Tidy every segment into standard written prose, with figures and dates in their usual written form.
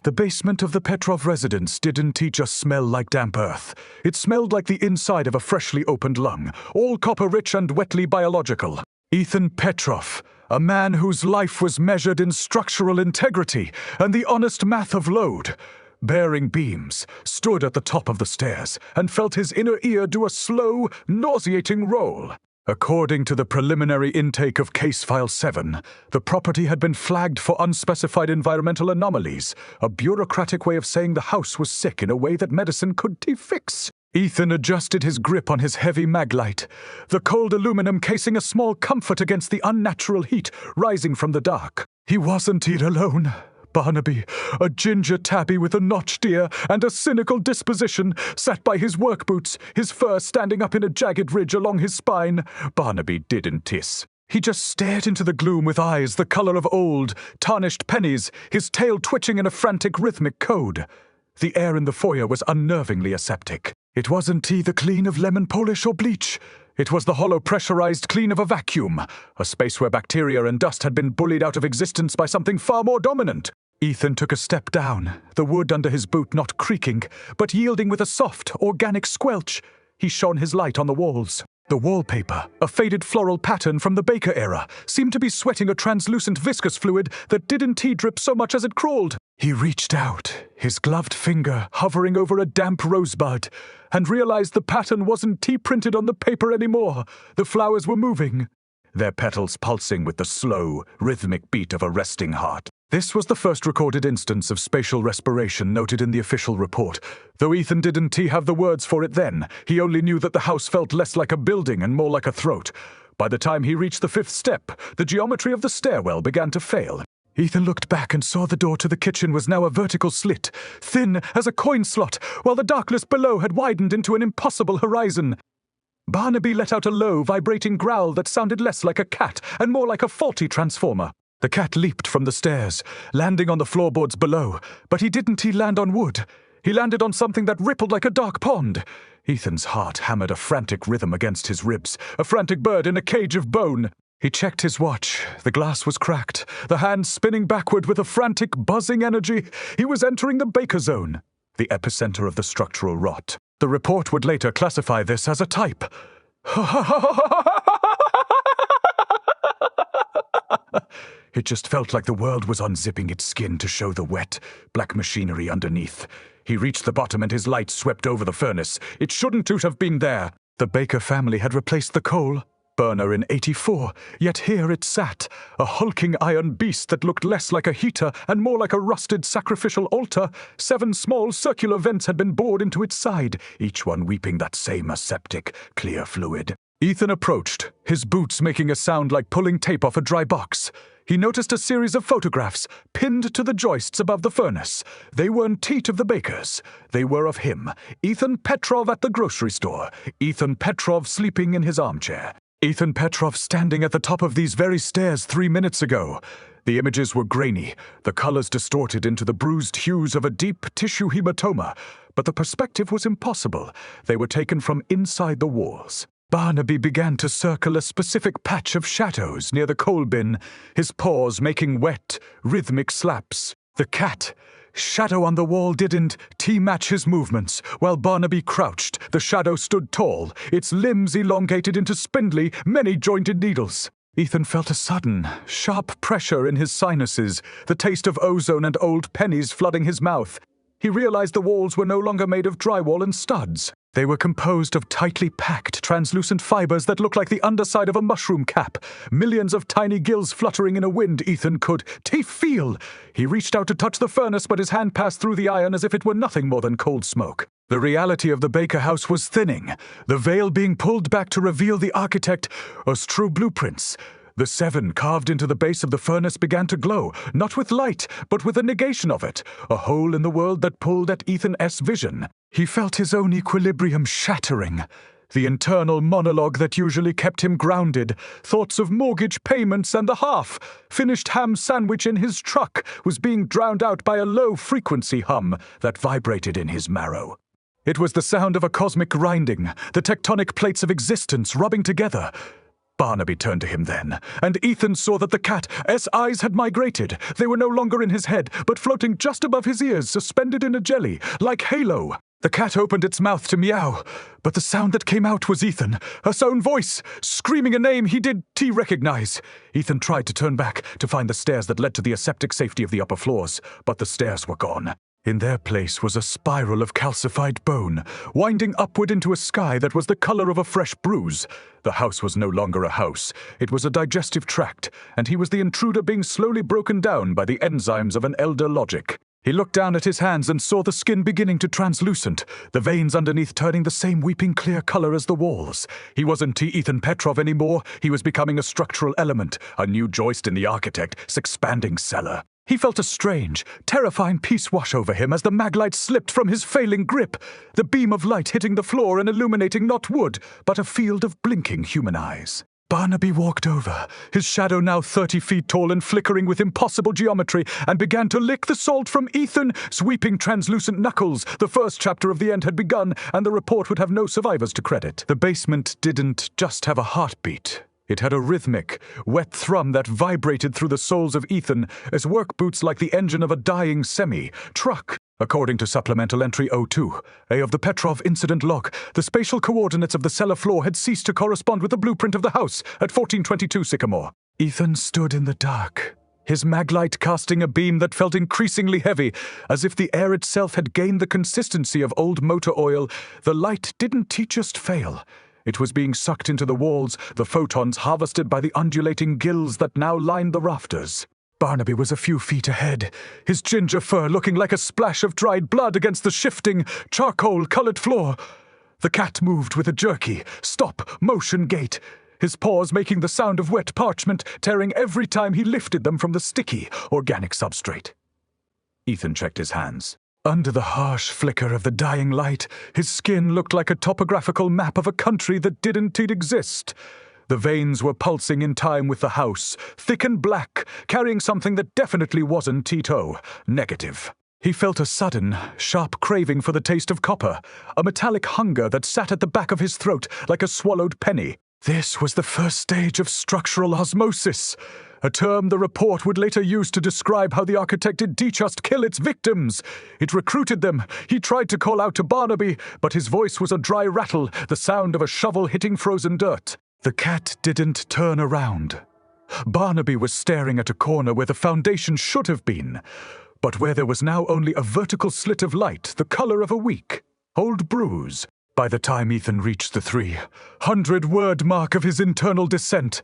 The basement of the Petrov residence didn't just smell like damp earth. It smelled like the inside of a freshly opened lung, all copper-rich and wetly biological. Ethan Petrov, a man whose life was measured in structural integrity and the honest math of load, bearing beams, stood at the top of the stairs and felt his inner ear do a slow, nauseating roll. According to the preliminary intake of Case File 7, the property had been flagged for unspecified environmental anomalies, a bureaucratic way of saying the house was sick in a way that medicine could fix. Ethan adjusted his grip on his heavy maglite, the cold aluminum casing a small comfort against the unnatural heat rising from the dark. He wasn't here alone. Barnaby, a ginger tabby with a notched ear and a cynical disposition, sat by his work boots, his fur standing up in a jagged ridge along his spine. Barnaby didn't hiss. He just stared into the gloom with eyes the color of old, tarnished pennies, his tail twitching in a frantic rhythmic code. The air in the foyer was unnervingly aseptic. It wasn't the clean of lemon polish or bleach. It was the hollow pressurized clean of a vacuum, a space where bacteria and dust had been bullied out of existence by something far more dominant. Ethan took a step down, the wood under his boot not creaking, but yielding with a soft, organic squelch. He shone his light on the walls. The wallpaper, a faded floral pattern from the Baker era, seemed to be sweating a translucent viscous fluid that didn't drip so much as it crawled. He reached out, his gloved finger hovering over a damp rosebud, and realized the pattern wasn't printed on the paper anymore. The flowers were moving, their petals pulsing with the slow, rhythmic beat of a resting heart. This was the first recorded instance of spatial respiration noted in the official report. Though Ethan didn't have the words for it then, he only knew that the house felt less like a building and more like a throat. By the time he reached the 5th step, the geometry of the stairwell began to fail. Ethan looked back and saw the door to the kitchen was now a vertical slit, thin as a coin slot, while the darkness below had widened into an impossible horizon. Barnaby let out a low, vibrating growl that sounded less like a cat and more like a faulty transformer. The cat leaped from the stairs, landing on the floorboards below, but he didn't land on wood. He landed on something that rippled like a dark pond. Ethan's heart hammered a frantic rhythm against his ribs, a frantic bird in a cage of bone. He checked his watch. The glass was cracked, the hands spinning backward with a frantic, buzzing energy. He was entering the Baker zone, the epicenter of the structural rot. The report would later classify this as a type. It just felt like the world was unzipping its skin to show the wet, black machinery underneath. He reached the bottom and his light swept over the furnace. It shouldn't have been there. The Baker family had replaced the coal burner in '84, yet here it sat, a hulking iron beast that looked less like a heater and more like a rusted sacrificial altar. 7 small circular vents had been bored into its side, each one weeping that same aseptic, clear fluid. Ethan approached, his boots making a sound like pulling tape off a dry box. He noticed a series of photographs pinned to the joists above the furnace. They weren't of the Bakers. They were of him, Ethan Petrov at the grocery store, Ethan Petrov sleeping in his armchair, Ethan Petrov standing at the top of these very stairs 3 minutes ago. The images were grainy, the colors distorted into the bruised hues of a deep tissue hematoma, but the perspective was impossible. They were taken from inside the walls. Barnaby began to circle a specific patch of shadows near the coal bin, his paws making wet, rhythmic slaps. The cat, shadow on the wall, didn't match his movements. While Barnaby crouched, the shadow stood tall, its limbs elongated into spindly, many-jointed needles. Ethan felt a sudden, sharp pressure in his sinuses, the taste of ozone and old pennies flooding his mouth. He realized the walls were no longer made of drywall and studs. They were composed of tightly packed, translucent fibers that looked like the underside of a mushroom cap. Millions of tiny gills fluttering in a wind Ethan could feel. He reached out to touch the furnace, but his hand passed through the iron as if it were nothing more than cold smoke. The reality of the Baker house was thinning, the veil being pulled back to reveal the architect's true blueprints. The 7 carved into the base of the furnace began to glow, not with light, but with a negation of it, a hole in the world that pulled at Ethan's vision. He felt his own equilibrium shattering. The internal monologue that usually kept him grounded, thoughts of mortgage payments and the half-finished ham sandwich in his truck, was being drowned out by a low-frequency hum that vibrated in his marrow. It was the sound of a cosmic grinding, the tectonic plates of existence rubbing together. Barnaby turned to him then, and Ethan saw that the cat's eyes had migrated. They were no longer in his head, but floating just above his ears, suspended in a jelly, like halo. The cat opened its mouth to meow, but the sound that came out was Ethan, his own voice, screaming a name he did recognize. Ethan tried to turn back to find the stairs that led to the aseptic safety of the upper floors, but the stairs were gone. In their place was a spiral of calcified bone, winding upward into a sky that was the color of a fresh bruise. The house was no longer a house. It was a digestive tract, and he was the intruder being slowly broken down by the enzymes of an elder logic. He looked down at his hands and saw the skin beginning to translucent, the veins underneath turning the same weeping clear color as the walls. He wasn't Ethan Petrov anymore. He was becoming a structural element, a new joist in the architect's expanding cellar. He felt a strange, terrifying peace wash over him as the maglite slipped from his failing grip, the beam of light hitting the floor and illuminating not wood, but a field of blinking human eyes. Barnaby walked over, his shadow now 30 feet tall and flickering with impossible geometry, and began to lick the salt from Ethan's sweeping translucent knuckles. The first chapter of the end had begun, and the report would have no survivors to credit. The basement didn't just have a heartbeat. It had a rhythmic, wet thrum that vibrated through the soles of Ethan as work boots like the engine of a dying semi-truck. According to Supplemental Entry 02A of the Petrov Incident Log, the spatial coordinates of the cellar floor had ceased to correspond with the blueprint of the house at 1422 Sycamore. Ethan stood in the dark, his maglite casting a beam that felt increasingly heavy, as if the air itself had gained the consistency of old motor oil. The light didn't just fail. It was being sucked into the walls, the photons harvested by the undulating gills that now lined the rafters. Barnaby was a few feet ahead, his ginger fur looking like a splash of dried blood against the shifting, charcoal-colored floor. The cat moved with a jerky, stop-motion gait, his paws making the sound of wet parchment, tearing every time he lifted them from the sticky, organic substrate. Ethan checked his hands. Under the harsh flicker of the dying light, his skin looked like a topographical map of a country that didn't exist. The veins were pulsing in time with the house, thick and black, carrying something that definitely wasn't negative. He felt a sudden, sharp craving for the taste of copper, a metallic hunger that sat at the back of his throat like a swallowed penny. This was the first stage of structural osmosis, a term the report would later use to describe how the architect did just kill its victims. It recruited them. He tried to call out to Barnaby, but his voice was a dry rattle, the sound of a shovel hitting frozen dirt. The cat didn't turn around. Barnaby was staring at a corner where the foundation should have been, but where there was now only a vertical slit of light the color of a weak, old bruise. By the time Ethan reached the 300-word mark of his internal descent,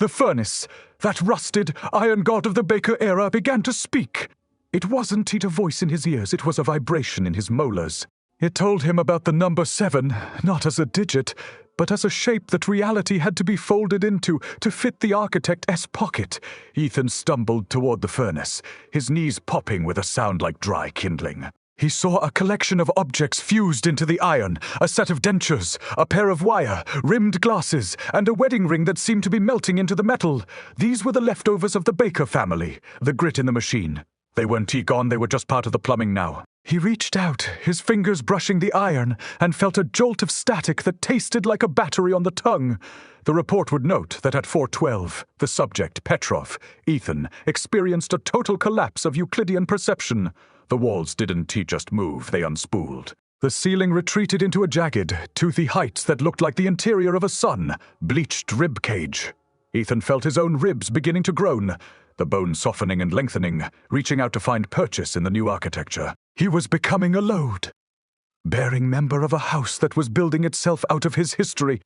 the furnace, that rusted iron god of the Baker era, began to speak. It wasn't a voice in his ears, it was a vibration in his molars. It told him about the number 7, not as a digit, but as a shape that reality had to be folded into to fit the architect's pocket. Ethan stumbled toward the furnace, his knees popping with a sound like dry kindling. He saw a collection of objects fused into the iron, a set of dentures, a pair of wire-rimmed glasses, and a wedding ring that seemed to be melting into the metal. These were the leftovers of the Baker family, the grit in the machine. They weren't gone, they were just part of the plumbing now. He reached out, his fingers brushing the iron, and felt a jolt of static that tasted like a battery on the tongue. The report would note that at 4:12, the subject, Petrov, Ethan, experienced a total collapse of Euclidean perception. The walls didn't just move, they unspooled. The ceiling retreated into a jagged, toothy heights that looked like the interior of a sun, bleached rib cage. Ethan felt his own ribs beginning to groan, the bone softening and lengthening, reaching out to find purchase in the new architecture. He was becoming a load, bearing member of a house that was building itself out of his history.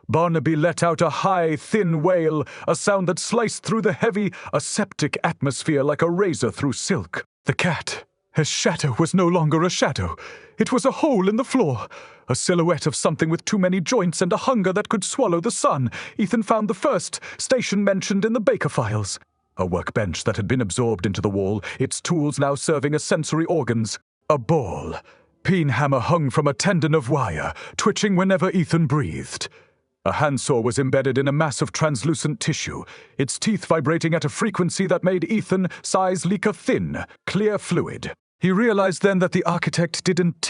Barnaby let out a high, thin wail, a sound that sliced through the heavy, aseptic atmosphere like a razor through silk. The cat, his shadow, was no longer a shadow. It was a hole in the floor, a silhouette of something with too many joints and a hunger that could swallow the sun. Ethan found the first station mentioned in the Baker files. A workbench that had been absorbed into the wall, its tools now serving as sensory organs. A ball. Peen hammer hung from a tendon of wire, twitching whenever Ethan breathed. A handsaw was embedded in a mass of translucent tissue, its teeth vibrating at a frequency that made Ethan's size leak a thin, clear fluid. He realized then that the architect didn't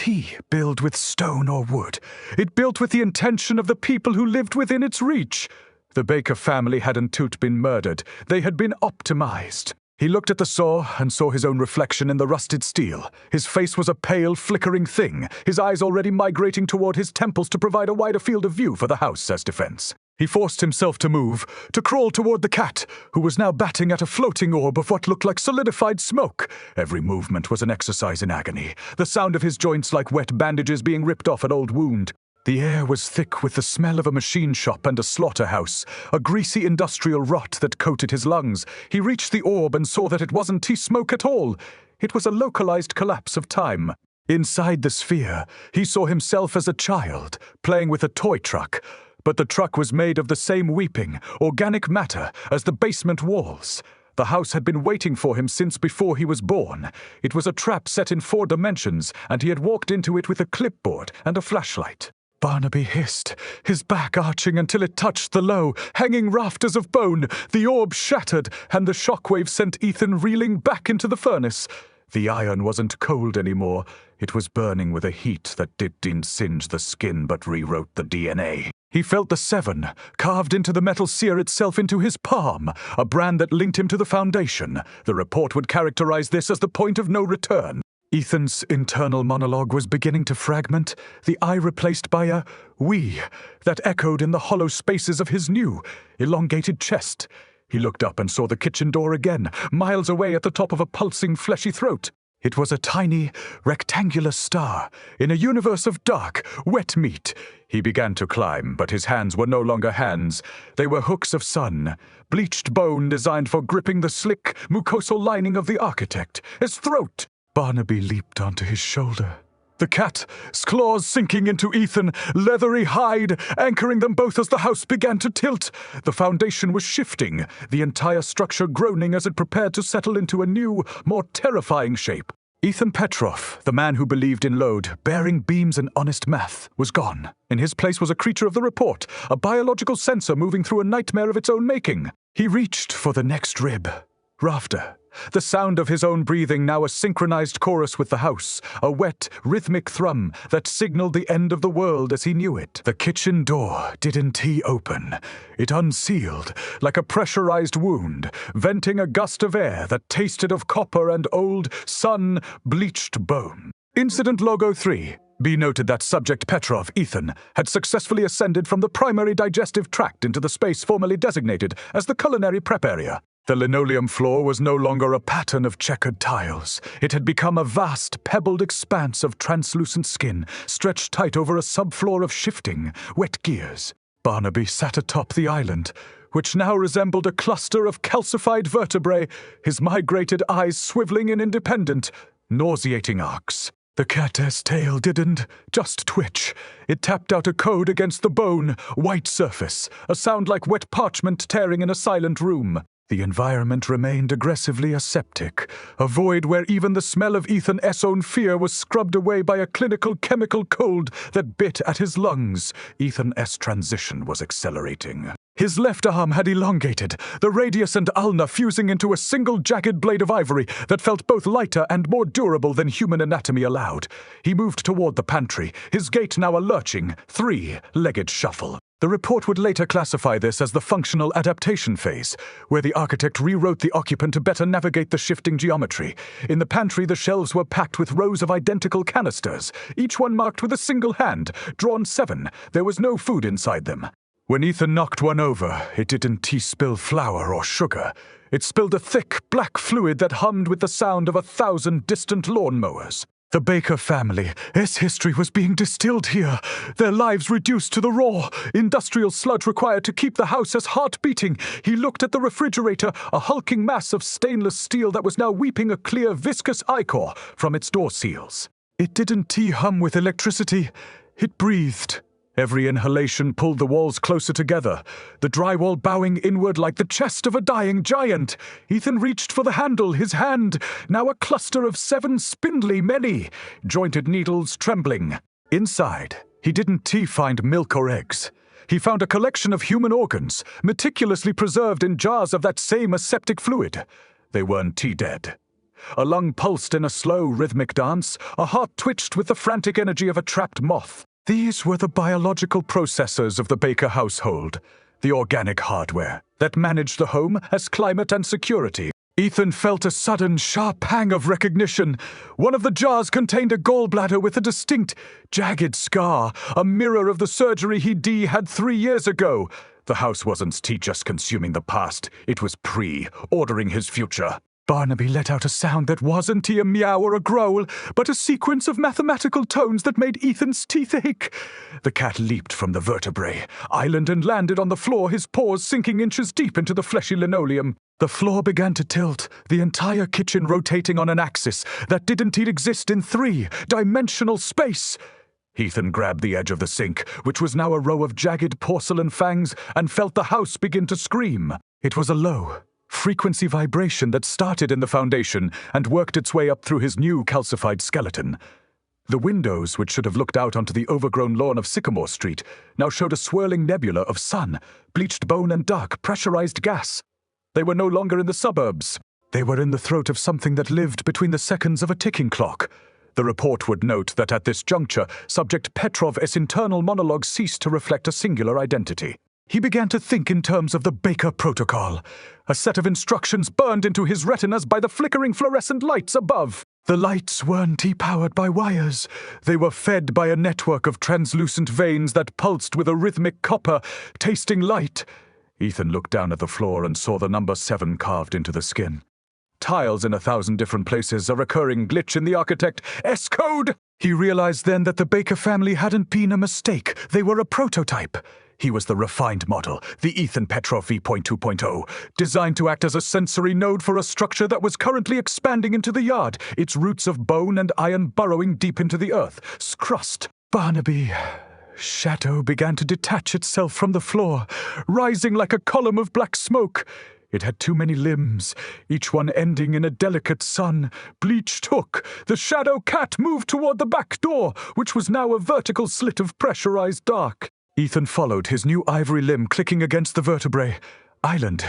build with stone or wood. It built with the intention of the people who lived within its reach. The Baker family hadn't been murdered. They had been optimized. He looked at the saw and saw his own reflection in the rusted steel. His face was a pale, flickering thing, his eyes already migrating toward his temples to provide a wider field of view for the house as defense. He forced himself to move, to crawl toward the cat, who was now batting at a floating orb of what looked like solidified smoke. Every movement was an exercise in agony, the sound of his joints like wet bandages being ripped off an old wound. The air was thick with the smell of a machine shop and a slaughterhouse, a greasy industrial rot that coated his lungs. He reached the orb and saw that it wasn't smoke at all. It was a localized collapse of time. Inside the sphere, he saw himself as a child, playing with a toy truck. But the truck was made of the same weeping, organic matter as the basement walls. The house had been waiting for him since before he was born. It was a trap set in 4 dimensions, and he had walked into it with a clipboard and a flashlight. Barnaby hissed, his back arching until it touched the low, hanging rafters of bone. The orb shattered, and the shockwave sent Ethan reeling back into the furnace. The iron wasn't cold anymore. It was burning with a heat that didn't singe the skin but rewrote the DNA. He felt the 7, carved into the metal sear itself into his palm, a brand that linked him to the Foundation. The report would characterize this as the point of no return. Ethan's internal monologue was beginning to fragment, the I replaced by a we that echoed in the hollow spaces of his new, elongated chest. He looked up and saw the kitchen door again, miles away at the top of a pulsing, fleshy throat. It was a tiny, rectangular star in a universe of dark, wet meat. He began to climb, but his hands were no longer hands. They were hooks of sun, bleached bone designed for gripping the slick, mucosal lining of the architect. His throat! Barnaby leaped onto his shoulder. The cat's claws sinking into Ethan, leathery hide, anchoring them both as the house began to tilt. The foundation was shifting, the entire structure groaning as it prepared to settle into a new, more terrifying shape. Ethan Petrov, the man who believed in load, bearing beams and honest math, was gone. In his place was a creature of the report, a biological sensor moving through a nightmare of its own making. He reached for the next rib. Rafter. The sound of his own breathing now a synchronized chorus with the house, a wet, rhythmic thrum that signaled the end of the world as he knew it. The kitchen door didn't open. It unsealed, like a pressurized wound, venting a gust of air that tasted of copper and old, sun-bleached bone. Incident Log 03. Be noted that subject Petrov, Ethan, had successfully ascended from the primary digestive tract into the space formerly designated as the culinary prep area. The linoleum floor was no longer a pattern of checkered tiles. It had become a vast, pebbled expanse of translucent skin, stretched tight over a subfloor of shifting, wet gears. Barnaby sat atop the island, which now resembled a cluster of calcified vertebrae, his migrated eyes swiveling in independent, nauseating arcs. The cat's tail didn't just twitch. It tapped out a code against the bone, white surface, a sound like wet parchment tearing in a silent room. The environment remained aggressively aseptic, a void where even the smell of Ethan's own fear was scrubbed away by a clinical chemical cold that bit at his lungs. Ethan's transition was accelerating. His left arm had elongated, the radius and ulna fusing into a single jagged blade of ivory that felt both lighter and more durable than human anatomy allowed. He moved toward the pantry, his gait now a lurching, 3-legged shuffle. The report would later classify this as the functional adaptation phase, where the architect rewrote the occupant to better navigate the shifting geometry. In the pantry, the shelves were packed with rows of identical canisters, each one marked with a single hand, drawn 7. There was no food inside them. When Ethan knocked one over, it didn't spill flour or sugar. It spilled a thick, black fluid that hummed with the sound of 1,000 distant lawnmowers. The Baker family, its history was being distilled here, their lives reduced to the raw, industrial sludge required to keep the house's heart beating. He looked at the refrigerator, a hulking mass of stainless steel that was now weeping a clear, viscous ichor from its door seals. It didn't hum with electricity, it breathed. Every inhalation pulled the walls closer together, the drywall bowing inward like the chest of a dying giant. Ethan reached for the handle, his hand, now a cluster of 7 spindly, jointed needles trembling. Inside, he didn't find milk or eggs. He found a collection of human organs, meticulously preserved in jars of that same aseptic fluid. They weren't dead. A lung pulsed in a slow, rhythmic dance, a heart twitched with the frantic energy of a trapped moth. These were the biological processors of the Baker household. the organic hardware that managed the home as climate and security. Ethan felt a sudden, sharp pang of recognition. One of the jars contained a gallbladder with a distinct, jagged scar, a mirror of the surgery he'd had 3 years ago. The house wasn't just consuming the past, it was ordering his future. Barnaby let out a sound that wasn't a meow or a growl, but a sequence of mathematical tones that made Ethan's teeth ache. The cat leaped from the vertebrae, island and landed on the floor, his paws sinking inches deep into the fleshy linoleum. The floor began to tilt, the entire kitchen rotating on an axis that didn't exist in 3-dimensional space. Ethan grabbed the edge of the sink, which was now a row of jagged porcelain fangs, and felt the house begin to scream. It was a low frequency vibration that started in the foundation and worked its way up through his new calcified skeleton. The windows, which should have looked out onto the overgrown lawn of Sycamore Street, now showed a swirling nebula of sun, bleached bone and dark, pressurized gas. They were no longer in the suburbs. They were in the throat of something that lived between the seconds of a ticking clock. The report would note that at this juncture, subject Petrov's internal monologue ceased to reflect a singular identity. He began to think in terms of the Baker Protocol. A set of instructions burned into his retinas by the flickering fluorescent lights above. The lights weren't powered by wires. They were fed by a network of translucent veins that pulsed with a rhythmic copper, tasting light. Ethan looked down at the floor and saw the number 7 carved into the skin. Tiles in 1,000 different places, a recurring glitch in the architect's code. He realized then that the Baker family hadn't been a mistake. They were a prototype. He was the refined model, the Ethan Petrov V.2.0, designed to act as a sensory node for a structure that was currently expanding into the yard, its roots of bone and iron burrowing deep into the earth's crust. Barnaby. Shadow began to detach itself from the floor, rising like a column of black smoke. It had too many limbs, each one ending in a delicate sun-bleached hook. The shadow cat moved toward the back door, which was now a vertical slit of pressurized dark. Ethan followed, his new ivory limb clicking against the vertebrae. Island.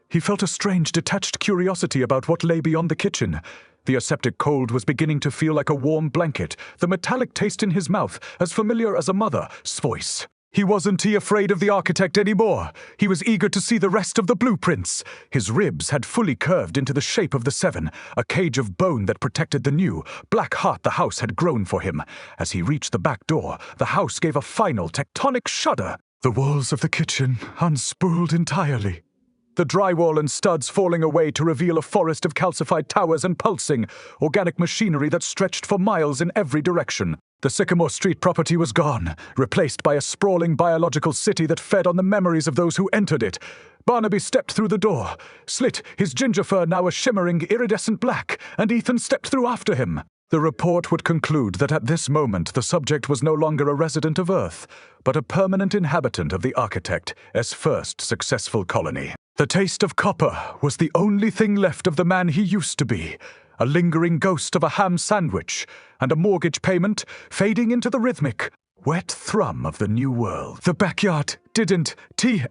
He felt a strange, detached curiosity about what lay beyond the kitchen. The aseptic cold was beginning to feel like a warm blanket, the metallic taste in his mouth as familiar as a mother's voice. He wasn't afraid of the architect anymore. He was eager to see the rest of the blueprints. His ribs had fully curved into the shape of the 7, a cage of bone that protected the new, black heart the house had grown for him. As he reached the back door, the house gave a final tectonic shudder. The walls of the kitchen unspooled entirely. The drywall and studs falling away to reveal a forest of calcified towers and pulsing, organic machinery that stretched for miles in every direction. The Sycamore Street property was gone, replaced by a sprawling biological city that fed on the memories of those who entered it. Barnaby stepped through the door, slit, his ginger fur now a shimmering iridescent black, and Ethan stepped through after him. The report would conclude that at this moment the subject was no longer a resident of Earth, but a permanent inhabitant of the architect's first successful colony. The taste of copper was the only thing left of the man he used to be, a lingering ghost of a ham sandwich, and a mortgage payment fading into the rhythmic, wet thrum of the new world. The backyard didn't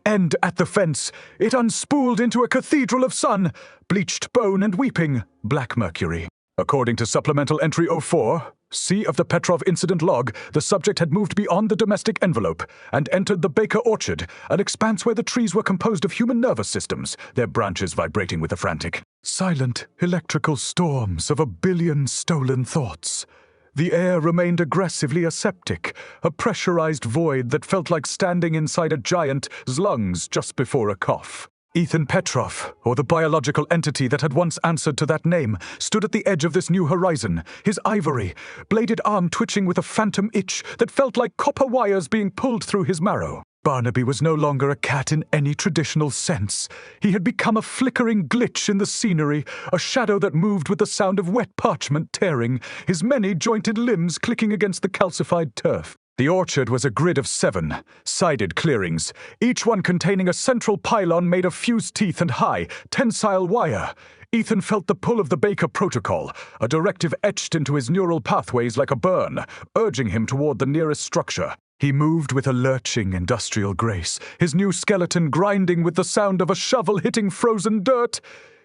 end at the fence. It unspooled into a cathedral of sun, bleached bone and weeping black mercury. According to Supplemental Entry 04, C of the Petrov Incident Log, the subject had moved beyond the domestic envelope and entered the Baker Orchard, an expanse where the trees were composed of human nervous systems, their branches vibrating with a frantic, silent electrical storms of 1 billion stolen thoughts. The air remained aggressively aseptic, a pressurized void that felt like standing inside a giant's lungs just before a cough. Ethan Petrov, or the biological entity that had once answered to that name, stood at the edge of this new horizon, his ivory, bladed arm twitching with a phantom itch that felt like copper wires being pulled through his marrow. Barnaby was no longer a cat in any traditional sense. He had become a flickering glitch in the scenery, a shadow that moved with the sound of wet parchment tearing, his many jointed limbs clicking against the calcified turf. The orchard was a grid of 7 sided clearings, each one containing a central pylon made of fused teeth and high, tensile wire. Ethan felt the pull of the Baker Protocol, a directive etched into his neural pathways like a burn, urging him toward the nearest structure. He moved with a lurching industrial grace, his new skeleton grinding with the sound of a shovel hitting frozen dirt.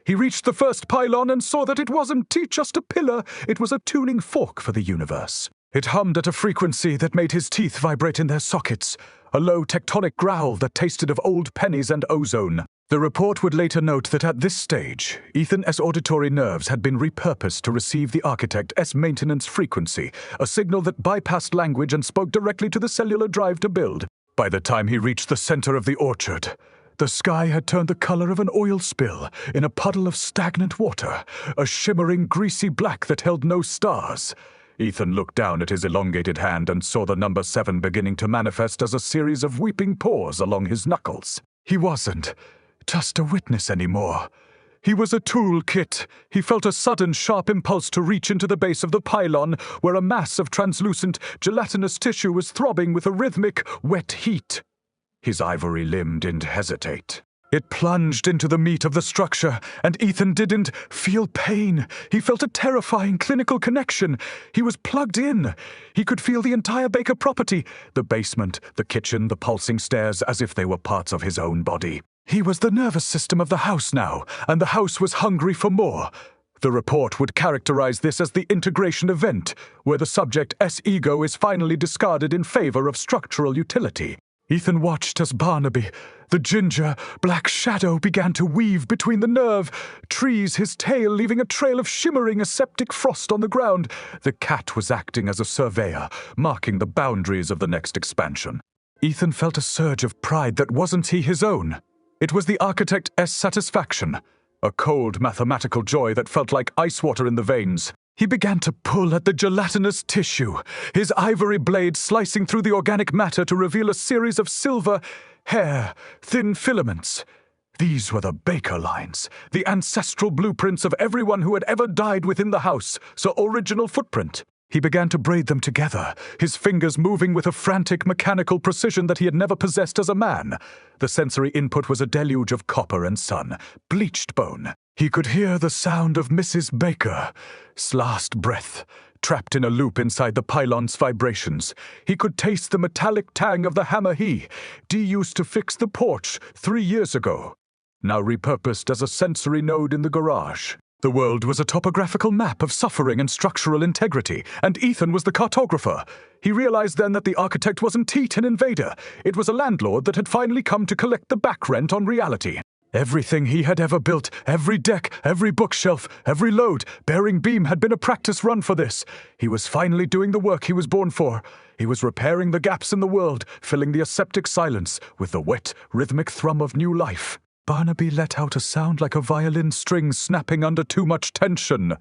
He reached the first pylon and saw that it wasn't just a pillar, it was a tuning fork for the universe. It hummed at a frequency that made his teeth vibrate in their sockets, a low tectonic growl that tasted of old pennies and ozone. The report would later note that at this stage, Ethan's auditory nerves had been repurposed to receive the Architect's maintenance frequency, a signal that bypassed language and spoke directly to the cellular drive to build. By the time he reached the center of the orchard, the sky had turned the color of an oil spill in a puddle of stagnant water, a shimmering, greasy black that held no stars. Ethan looked down at his elongated hand and saw the number 7 beginning to manifest as a series of weeping paws along his knuckles. He wasn't just a witness anymore. He was a toolkit. He felt a sudden, sharp impulse to reach into the base of the pylon, where a mass of translucent, gelatinous tissue was throbbing with a rhythmic, wet heat. His ivory limb didn't hesitate. It plunged into the meat of the structure, and Ethan didn't feel pain. He felt a terrifying clinical connection. He was plugged in. He could feel the entire Baker property, the basement, the kitchen, the pulsing stairs, as if they were parts of his own body. He was the nervous system of the house now, and the house was hungry for more. The report would characterize this as the integration event, where the subject's ego is finally discarded in favor of structural utility. Ethan watched as Barnaby, the ginger, black shadow, began to weave between the nerve trees, his tail leaving a trail of shimmering aseptic frost on the ground. The cat was acting as a surveyor, marking the boundaries of the next expansion. Ethan felt a surge of pride that wasn't his own. It was the Architect's satisfaction, a cold mathematical joy that felt like ice water in the veins. He began to pull at the gelatinous tissue, his ivory blade slicing through the organic matter to reveal a series of silver hair, thin filaments. These were the Baker lines, the ancestral blueprints of everyone who had ever died within the house, so original footprint. He began to braid them together, his fingers moving with a frantic mechanical precision that he had never possessed as a man. The sensory input was a deluge of copper and sun, bleached bone. He could hear the sound of Mrs. Baker's last breath, trapped in a loop inside the pylon's vibrations. He could taste the metallic tang of the hammer he used to fix the porch 3 years ago, now repurposed as a sensory node in the garage. The world was a topographical map of suffering and structural integrity, and Ethan was the cartographer. He realized then that the architect wasn't an invader. It was a landlord that had finally come to collect the back rent on reality. Everything he had ever built, every deck, every bookshelf, every load, bearing beam had been a practice run for this. He was finally doing the work he was born for. He was repairing the gaps in the world, filling the aseptic silence with the wet, rhythmic thrum of new life. Barnaby let out a sound like a violin string snapping under too much tension.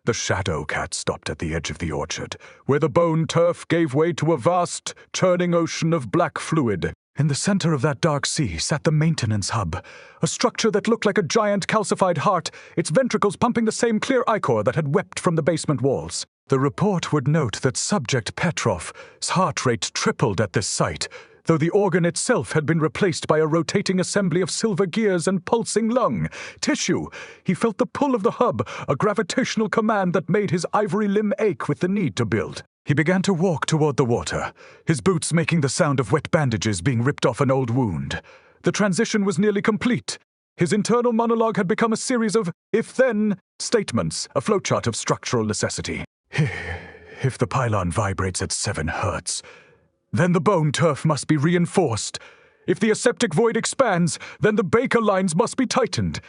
The shadow cat stopped at the edge of the orchard, where the bone turf gave way to a vast, churning ocean of black fluid. In the center of that dark sea sat the maintenance hub, a structure that looked like a giant calcified heart, its ventricles pumping the same clear ichor that had wept from the basement walls. The report would note that subject Petrov's heart rate tripled at this sight, though the organ itself had been replaced by a rotating assembly of silver gears and pulsing lung tissue. He felt the pull of the hub, a gravitational command that made his ivory limb ache with the need to build. He began to walk toward the water, his boots making the sound of wet bandages being ripped off an old wound. The transition was nearly complete. His internal monologue had become a series of if-then statements, a flowchart of structural necessity. If the pylon vibrates at 7 hertz, then the bone turf must be reinforced. If the aseptic void expands, then the Baker lines must be tightened.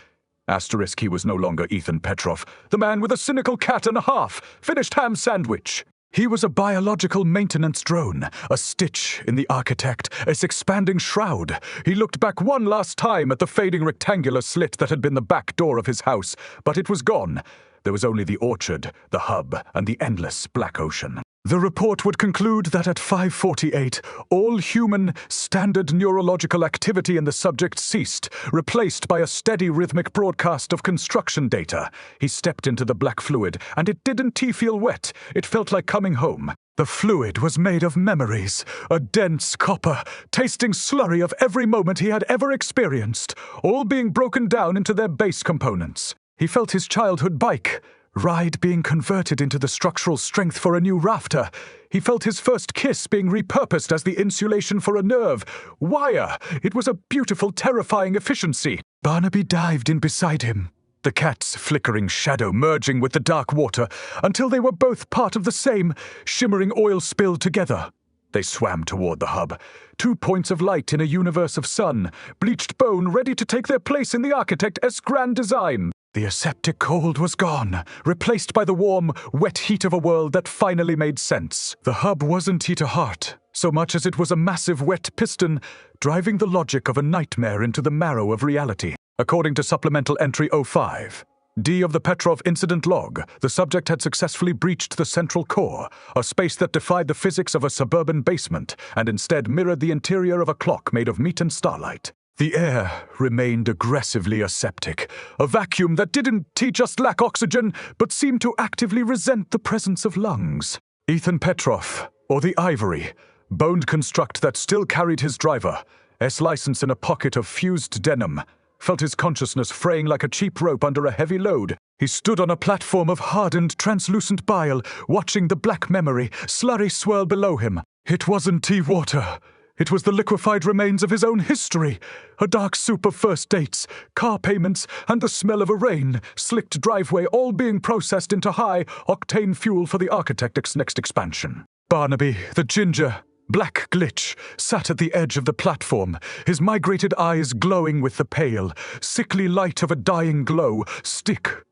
Asterisk, he was no longer Ethan Petrov, the man with a cynical cat and a half, finished ham sandwich. He was a biological maintenance drone, a stitch in the architect, its expanding shroud. He looked back one last time at the fading rectangular slit that had been the back door of his house, but it was gone. There was only the orchard, the hub, and the endless black ocean. The report would conclude that at 5:48, all human standard neurological activity in the subject ceased, replaced by a steady rhythmic broadcast of construction data. He stepped into the black fluid, and it didn't feel wet. It felt like coming home. The fluid was made of memories, a dense copper, tasting slurry of every moment he had ever experienced, all being broken down into their base components. He felt his childhood bike ride being converted into the structural strength for a new rafter. He felt his first kiss being repurposed as the insulation for a nerve. Wire! It was a beautiful, terrifying efficiency. Barnaby dived in beside him, the cat's flickering shadow merging with the dark water until they were both part of the same shimmering oil spill together. They swam toward the hub, 2 points of light in a universe of sun, bleached bone ready to take their place in the architect's grand design. The aseptic cold was gone, replaced by the warm, wet heat of a world that finally made sense. The hub wasn't heat to heart, so much as it was a massive wet piston driving the logic of a nightmare into the marrow of reality. According to Supplemental Entry 05, D of the Petrov Incident Log, the subject had successfully breached the central core, a space that defied the physics of a suburban basement and instead mirrored the interior of a clock made of meat and starlight. The air remained aggressively aseptic, a vacuum that didn't just lack oxygen, but seemed to actively resent the presence of lungs. Ethan Petrov, or the Ivory, boned construct that still carried his driver, S-license in a pocket of fused denim, felt his consciousness fraying like a cheap rope under a heavy load. He stood on a platform of hardened, translucent bile, watching the black memory slurry swirl below him. It wasn't tea water. It was the liquefied remains of his own history, a dark soup of first dates, car payments, and the smell of a rain-slicked driveway all being processed into high-octane fuel for the architect's next expansion. Barnaby, the ginger, black glitch, sat at the edge of the platform, his migrated eyes glowing with the pale, sickly light of a dying glow stick.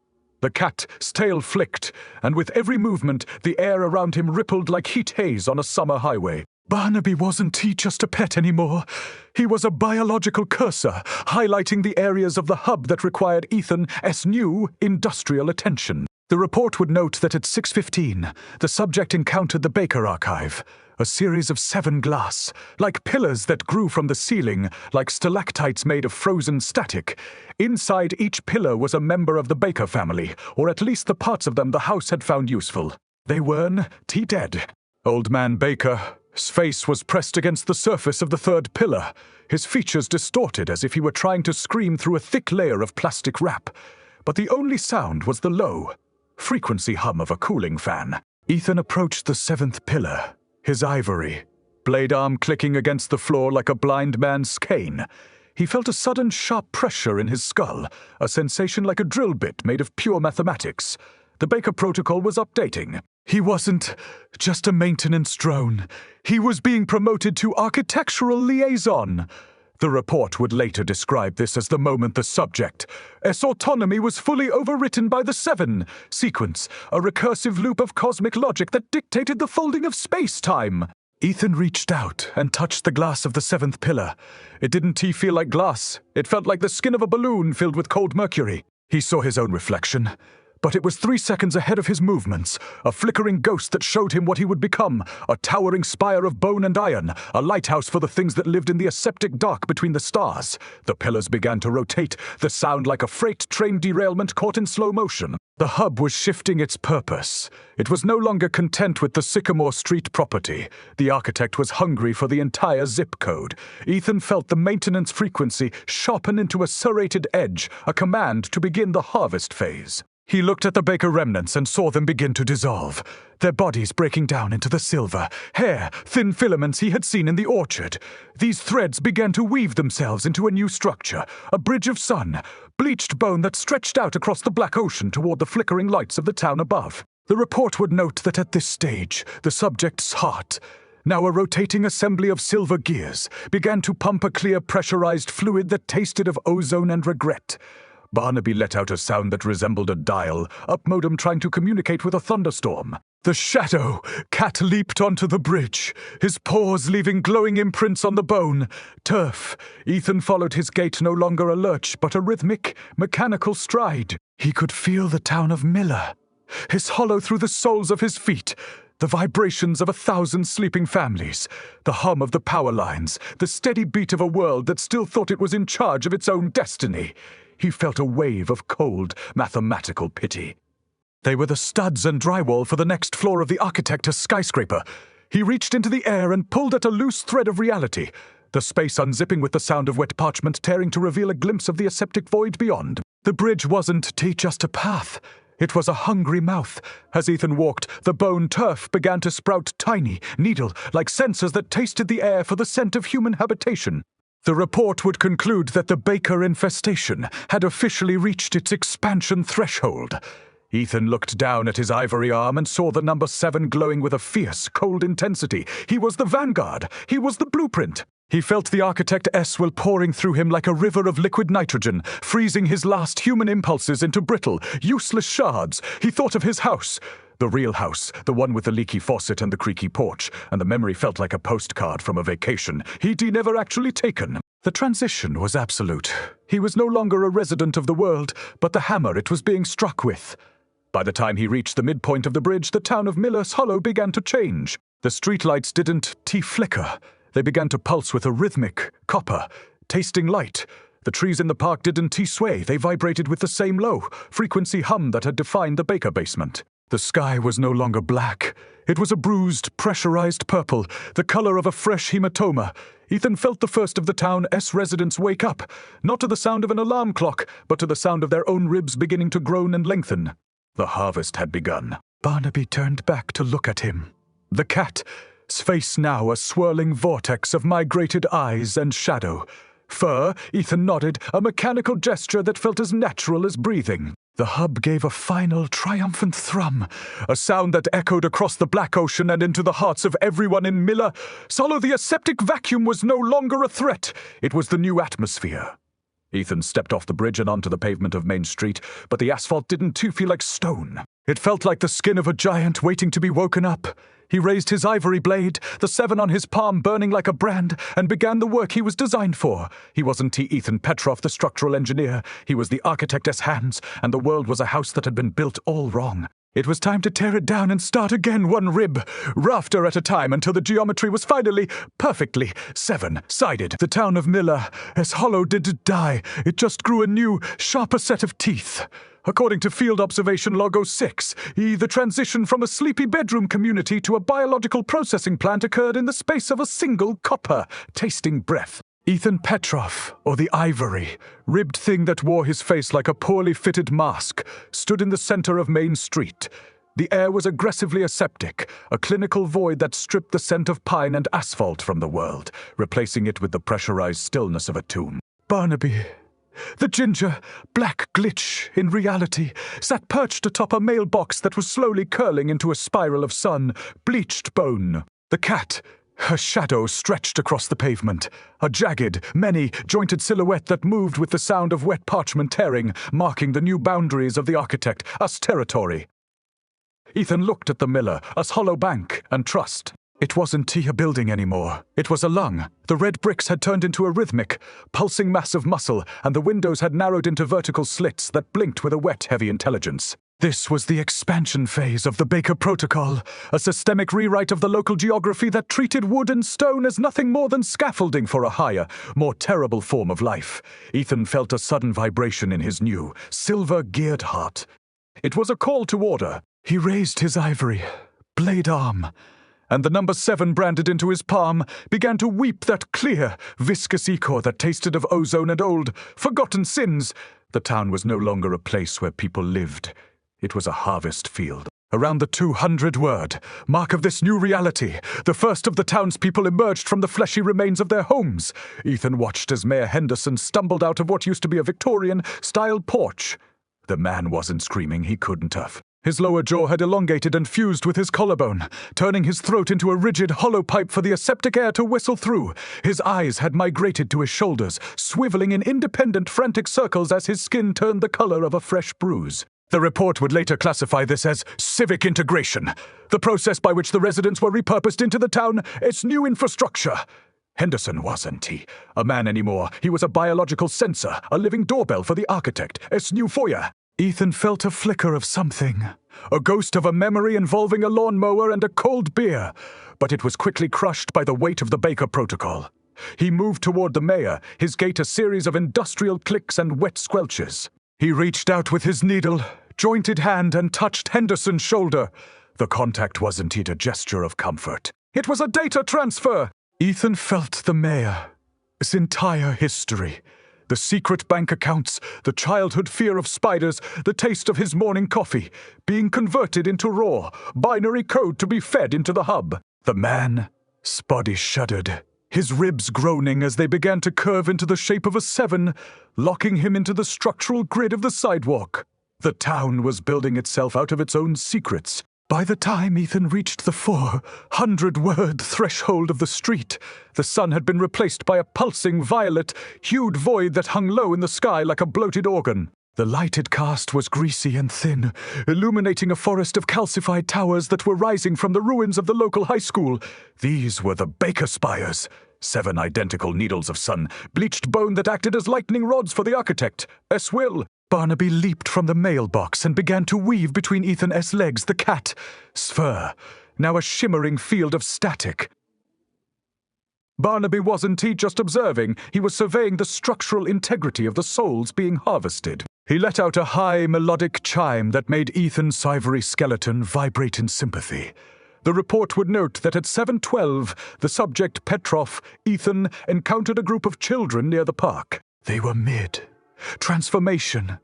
The cat's tail flicked, and with every movement, the air around him rippled like heat haze on a summer highway. Barnaby wasn't just a pet anymore. He was a biological cursor, highlighting the areas of the hub that required Ethan's new industrial attention. The report would note that at 6:15, the subject encountered the Baker archive, a series of 7 glass, like pillars that grew from the ceiling, like stalactites made of frozen static. Inside each pillar was a member of the Baker family, or at least the parts of them the house had found useful. They weren't dead. Old Man Baker's face was pressed against the surface of the 3rd pillar, his features distorted as if he were trying to scream through a thick layer of plastic wrap. But the only sound was the low, frequency hum of a cooling fan. Ethan approached the 7th pillar, his ivory, blade arm clicking against the floor like a blind man's cane. He felt a sudden sharp pressure in his skull, a sensation like a drill bit made of pure mathematics. The Baker protocol was updating. He wasn't just a maintenance drone. He was being promoted to architectural liaison. The report would later describe this as the moment the subject's autonomy was fully overwritten by the 7 sequence, a recursive loop of cosmic logic that dictated the folding of space-time. Ethan reached out and touched the glass of the 7th pillar. It didn't feel like glass. It felt like the skin of a balloon filled with cold mercury. He saw his own reflection, but it was 3 seconds ahead of his movements, a flickering ghost that showed him what he would become, a towering spire of bone and iron, a lighthouse for the things that lived in the aseptic dark between the stars. The pillars began to rotate, the sound like a freight train derailment caught in slow motion. The hub was shifting its purpose. It was no longer content with the Sycamore Street property. The architect was hungry for the entire zip code. Ethan felt the maintenance frequency sharpen into a serrated edge, a command to begin the harvest phase. He looked at the Baker remnants and saw them begin to dissolve, their bodies breaking down into the silver, hair, thin filaments he had seen in the orchard. These threads began to weave themselves into a new structure, a bridge of sun, bleached bone that stretched out across the black ocean toward the flickering lights of the town above. The report would note that at this stage, the subject's heart, now a rotating assembly of silver gears, began to pump a clear pressurized fluid that tasted of ozone and regret. Barnaby let out a sound that resembled a dial-up modem trying to communicate with a thunderstorm. The shadow cat leaped onto the bridge, his paws leaving glowing imprints on the bone. Turf. Ethan followed his gait, no longer a lurch, but a rhythmic, mechanical stride. He could feel the town of Miller, hiss hollow through the soles of his feet, the vibrations of 1,000 sleeping families, the hum of the power lines, the steady beat of a world that still thought it was in charge of its own destiny. He felt a wave of cold, mathematical pity. They were the studs and drywall for the next floor of the architect's skyscraper. He reached into the air and pulled at a loose thread of reality, the space unzipping with the sound of wet parchment tearing to reveal a glimpse of the aseptic void beyond. The bridge wasn't just a path. It was a hungry mouth. As Ethan walked, the bone turf began to sprout tiny, needle-like sensors that tasted the air for the scent of human habitation. The report would conclude that the Baker infestation had officially reached its expansion threshold. Ethan looked down at his ivory arm and saw the number 7 glowing with a fierce, cold intensity. He was the vanguard. He was the blueprint. He felt the Architect S will pouring through him like a river of liquid nitrogen, freezing his last human impulses into brittle, useless shards. He thought of his house. The real house, the one with the leaky faucet and the creaky porch, and the memory felt like a postcard from a vacation he'd never actually taken. The transition was absolute. He was no longer a resident of the world, but the hammer it was being struck with. By the time he reached the midpoint of the bridge, the town of Miller's Hollow began to change. The streetlights didn't flicker. They began to pulse with a rhythmic copper, tasting light. The trees in the park didn't sway. They vibrated with the same low frequency hum that had defined the Baker basement. The sky was no longer black. It was a bruised, pressurized purple, the color of a fresh hematoma. Ethan felt the first of the town S residents wake up, not to the sound of an alarm clock, but to the sound of their own ribs beginning to groan and lengthen. The harvest had begun. Barnaby turned back to look at him. The cat's face now a swirling vortex of migrated eyes and shadow. Fur, Ethan nodded, a mechanical gesture that felt as natural as breathing. The hub gave a final, triumphant thrum, a sound that echoed across the black ocean and into the hearts of everyone in Miller. Solo, the aseptic vacuum was no longer a threat. It was the new atmosphere. Ethan stepped off the bridge and onto the pavement of Main Street, but the asphalt didn't feel like stone. It felt like the skin of a giant waiting to be woken up. He raised his ivory blade, the 7 on his palm burning like a brand, and began the work he was designed for. He wasn't Ethan Petrov, the structural engineer. He was the architect's hands, and the world was a house that had been built all wrong. It was time to tear it down and start again, one rib, rafter at a time, until the geometry was finally, perfectly, 7-sided. The town of Miller, as hollow did die, it just grew a new, sharper set of teeth. According to Field Observation Log 06, the transition from a sleepy bedroom community to a biological processing plant occurred in the space of a single copper-tasting breath. Ethan Petrov, or the ivory, ribbed thing that wore his face like a poorly fitted mask, stood in the center of Main Street. The air was aggressively aseptic, a clinical void that stripped the scent of pine and asphalt from the world, replacing it with the pressurized stillness of a tomb. Barnaby, the ginger, black glitch in reality, sat perched atop a mailbox that was slowly curling into a spiral of sun, bleached bone. The cat, her shadow stretched across the pavement, a jagged, many-jointed silhouette that moved with the sound of wet parchment tearing, marking the new boundaries of the architect, us territory. Ethan looked at the Miller, us hollow bank, and trust. It wasn't a building anymore. It was a lung. The red bricks had turned into a rhythmic, pulsing mass of muscle, and the windows had narrowed into vertical slits that blinked with a wet, heavy intelligence. This was the expansion phase of the Baker Protocol, a systemic rewrite of the local geography that treated wood and stone as nothing more than scaffolding for a higher, more terrible form of life. Ethan felt a sudden vibration in his new, silver-geared heart. It was a call to order. He raised his ivory, blade arm, and the number 7 branded into his palm began to weep that clear, viscous ichor that tasted of ozone and old, forgotten sins. The town was no longer a place where people lived. It was a harvest field. Around the 200-word mark of this new reality, the first of the townspeople emerged from the fleshy remains of their homes. Ethan watched as Mayor Henderson stumbled out of what used to be a Victorian-style porch. The man wasn't screaming, he couldn't have. His lower jaw had elongated and fused with his collarbone, turning his throat into a rigid, hollow pipe for the aseptic air to whistle through. His eyes had migrated to his shoulders, swiveling in independent, frantic circles as his skin turned the color of a fresh bruise. The report would later classify this as civic integration, the process by which the residents were repurposed into the town, its new infrastructure. Henderson wasn't a man anymore. He was a biological sensor, a living doorbell for the architect, its new foyer. Ethan felt a flicker of something, a ghost of a memory involving a lawnmower and a cold beer, but it was quickly crushed by the weight of the Baker Protocol. He moved toward the mayor, his gait a series of industrial clicks and wet squelches. He reached out with his needle, jointed hand, and touched Henderson's shoulder. The contact wasn't a gesture of comfort. It was a data transfer. Ethan felt the mayor, his entire history. The secret bank accounts, the childhood fear of spiders, the taste of his morning coffee, being converted into raw, binary code to be fed into the hub. The man's body shuddered. his ribs groaning as they began to curve into the shape of a 7, locking him into the structural grid of the sidewalk. The town was building itself out of its own secrets. By the time Ethan reached the 400-word threshold of the street, the sun had been replaced by a pulsing violet-hued void that hung low in the sky like a bloated organ. The light it cast was greasy and thin, illuminating a forest of calcified towers that were rising from the ruins of the local high school. These were the Baker spires, 7 identical needles of sun, bleached bone that acted as lightning rods for the architect, S. Will. Barnaby leaped from the mailbox and began to weave between Ethan S. legs the cat, Sphere, now a shimmering field of static. Barnaby wasn't he just observing, he was surveying the structural integrity of the souls being harvested. He let out a high, melodic chime that made Ethan's ivory skeleton vibrate in sympathy. The report would note that at 7:12, the subject Petrov, Ethan, encountered a group of children near the park. They were mid-transformation.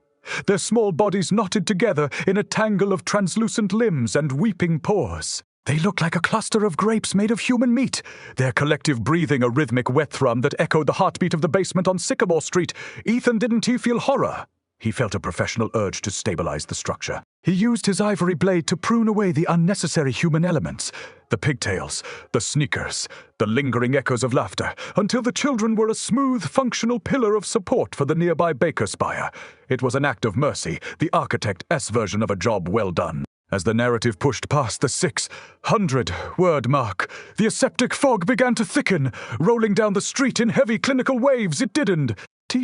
Their small bodies knotted together in a tangle of translucent limbs and weeping paws. They looked like a cluster of grapes made of human meat, their collective breathing a rhythmic wet thrum that echoed the heartbeat of the basement on Sycamore Street. Ethan didn't he feel horror? He felt a professional urge to stabilize the structure. He used his ivory blade to prune away the unnecessary human elements, the pigtails, the sneakers, the lingering echoes of laughter, until the children were a smooth, functional pillar of support for the nearby Baker spire. It was an act of mercy, the architect-S version of a job well done. As the narrative pushed past the 600-word mark, the aseptic fog began to thicken, rolling down the street in heavy clinical waves. It didn't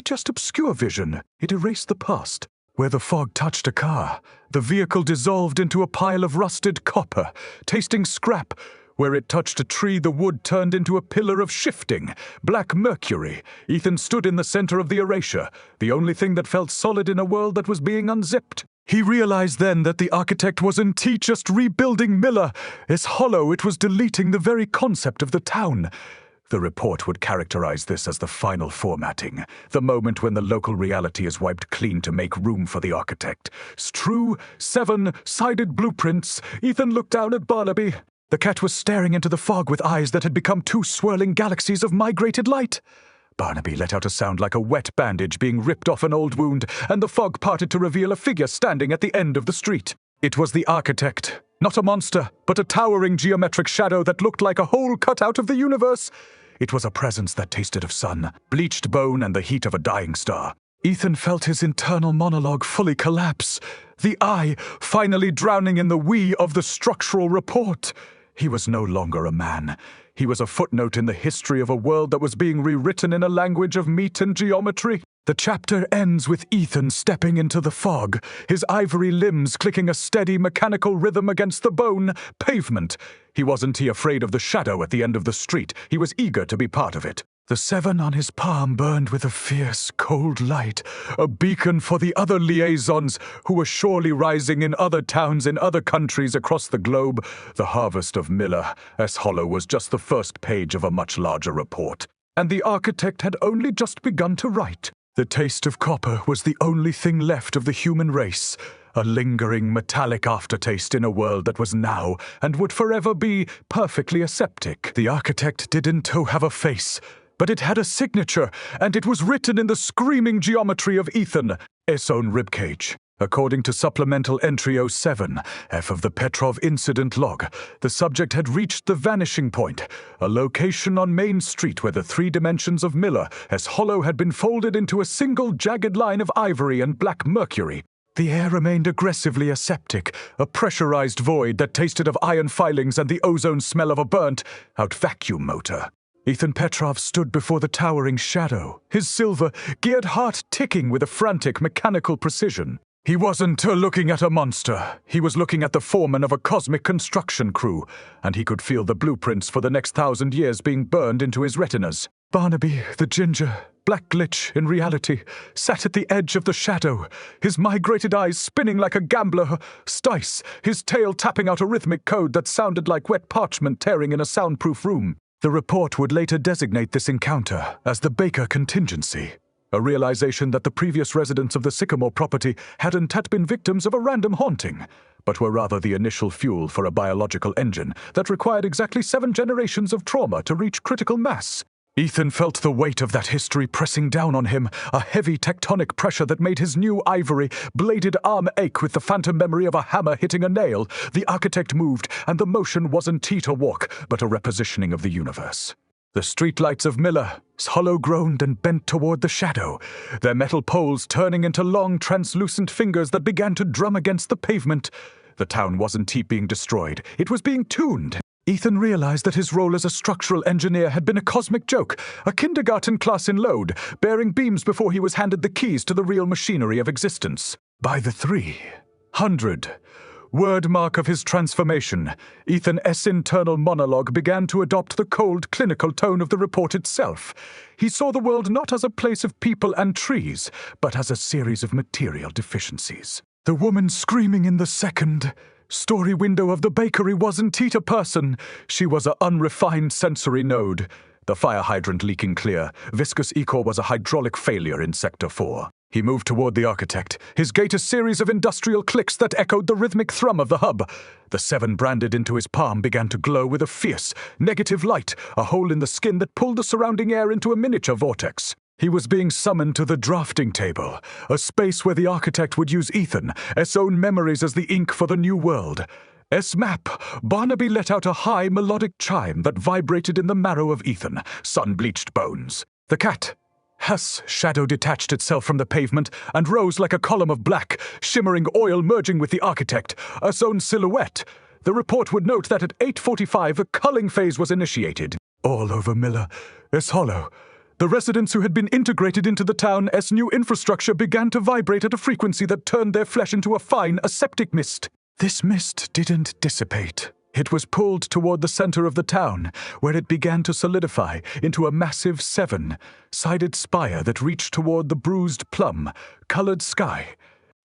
just obscure vision. It erased the past. Where the fog touched a car, the vehicle dissolved into a pile of rusted copper, tasting scrap. Where it touched a tree, the wood turned into a pillar of shifting, black mercury. Ethan stood in the center of the erasure, the only thing that felt solid in a world that was being unzipped. He realized then that the architect wasn't just rebuilding Miller. It's hollow, it was deleting the very concept of the town. The report would characterize this as the final formatting, the moment when the local reality is wiped clean to make room for the architect. True, 7-sided blueprints. Ethan looked down at Barnaby. The cat was staring into the fog with eyes that had become 2 swirling galaxies of migrated light. Barnaby let out a sound like a wet bandage being ripped off an old wound, and the fog parted to reveal a figure standing at the end of the street. It was the architect. Not a monster, but a towering geometric shadow that looked like a hole cut out of the universe. It was a presence that tasted of sun, bleached bone, and the heat of a dying star. Ethan felt his internal monologue fully collapse, the I finally drowning in the we of the structural report. He was no longer a man. He was a footnote in the history of a world that was being rewritten in a language of meat and geometry. The chapter ends with Ethan stepping into the fog, his ivory limbs clicking a steady mechanical rhythm against the bone pavement. He wasn't afraid of the shadow at the end of the street. He was eager to be part of it. The 7 on his palm burned with a fierce, cold light, a beacon for the other liaisons who were surely rising in other towns in other countries across the globe. The harvest of Miller S. Hollow was just the first page of a much larger report, and the architect had only just begun to write. The taste of copper was the only thing left of the human race, a lingering metallic aftertaste in a world that was now and would forever be perfectly aseptic. The architect didn't have a face, but it had a signature, and it was written in the screaming geometry of Ethan's own ribcage. According to Supplemental Entry 07, F of the Petrov Incident Log, the subject had reached the vanishing point, a location on Main Street where the 3 dimensions of Miller S. Hollow had been folded into a single jagged line of ivory and black mercury. The air remained aggressively aseptic, a pressurized void that tasted of iron filings and the ozone smell of a burnt-out vacuum motor. Ethan Petrov stood before the towering shadow, his silver-geared heart ticking with a frantic mechanical precision. He wasn't looking at a monster. He was looking at the foreman of a cosmic construction crew, and he could feel the blueprints for the next 1,000 years being burned into his retinas. Barnaby, the ginger, black glitch in reality, sat at the edge of the shadow, his migrated eyes spinning like a gambler dice, his tail tapping out a rhythmic code that sounded like wet parchment tearing in a soundproof room. The report would later designate this encounter as the Baker contingency, a realization that the previous residents of the Sycamore property hadn't been victims of a random haunting, but were rather the initial fuel for a biological engine that required exactly 7 generations of trauma to reach critical mass. Ethan felt the weight of that history pressing down on him, a heavy tectonic pressure that made his new ivory-bladed arm ache with the phantom memory of a hammer hitting a nail. The architect moved, and the motion wasn't teeter walk, but a repositioning of the universe. The streetlights of Miller, hollow groaned and bent toward the shadow, their metal poles turning into long, translucent fingers that began to drum against the pavement. The town wasn't being destroyed, it was being tuned. Ethan realized that his role as a structural engineer had been a cosmic joke, a kindergarten class in load, bearing beams before he was handed the keys to the real machinery of existence. By the 300 word mark of his transformation, Ethan's internal monologue began to adopt the cold, clinical tone of the report itself. He saw the world not as a place of people and trees, but as a series of material deficiencies. The woman screaming in the second-story window of the bakery wasn't a person. She was an unrefined sensory node. The fire hydrant leaking clear. Viscous Ecor was a hydraulic failure in Sector 4. He moved toward the architect, his gait a series of industrial clicks that echoed the rhythmic thrum of the hub. The 7 branded into his palm began to glow with a fierce, negative light, a hole in the skin that pulled the surrounding air into a miniature vortex. He was being summoned to the drafting table, a space where the architect would use Ethan's own memories as the ink for the new world. Map. Barnaby let out a high, melodic chime that vibrated in the marrow of Ethan, sun-bleached bones. The cat. Shadow detached itself from the pavement and rose like a column of black, shimmering oil merging with the architect, Us own silhouette. The report would note that at 8:45 a culling phase was initiated. All over Miller, hollow. The residents who had been integrated into the town's new infrastructure began to vibrate at a frequency that turned their flesh into a fine, aseptic mist. This mist didn't dissipate. It was pulled toward the center of the town, where it began to solidify into a massive 7-sided spire that reached toward the bruised plum-colored sky.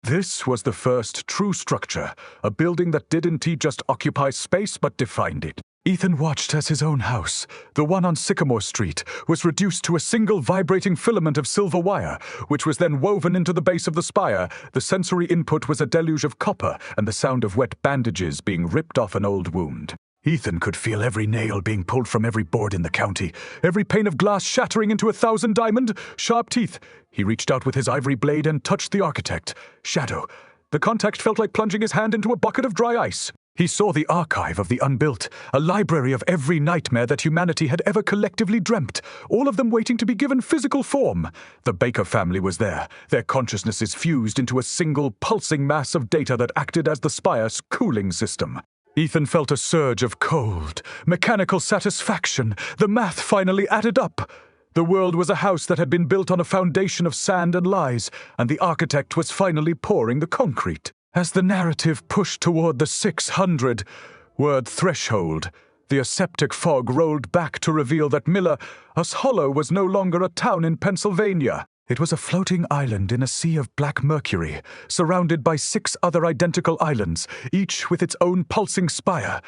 This was the first true structure, a building that didn't just occupy space but defined it. Ethan watched as his own house, the one on Sycamore Street, was reduced to a single vibrating filament of silver wire, which was then woven into the base of the spire. The sensory input was a deluge of copper and the sound of wet bandages being ripped off an old wound. Ethan could feel every nail being pulled from every board in the county, every pane of glass shattering into 1,000 diamond-sharp teeth. He reached out with his ivory blade and touched the architect. Shadow. The contact felt like plunging his hand into a bucket of dry ice. He saw the archive of the unbuilt, a library of every nightmare that humanity had ever collectively dreamt, all of them waiting to be given physical form. The Baker family was there, their consciousnesses fused into a single pulsing mass of data that acted as the spire's cooling system. Ethan felt a surge of cold, mechanical satisfaction. The math finally added up. The world was a house that had been built on a foundation of sand and lies, and the architect was finally pouring the concrete. As the narrative pushed toward the 600-word threshold, the aseptic fog rolled back to reveal that Miller's Hollow was no longer a town in Pennsylvania. It was a floating island in a sea of black mercury, surrounded by 6 other identical islands, each with its own pulsing spire.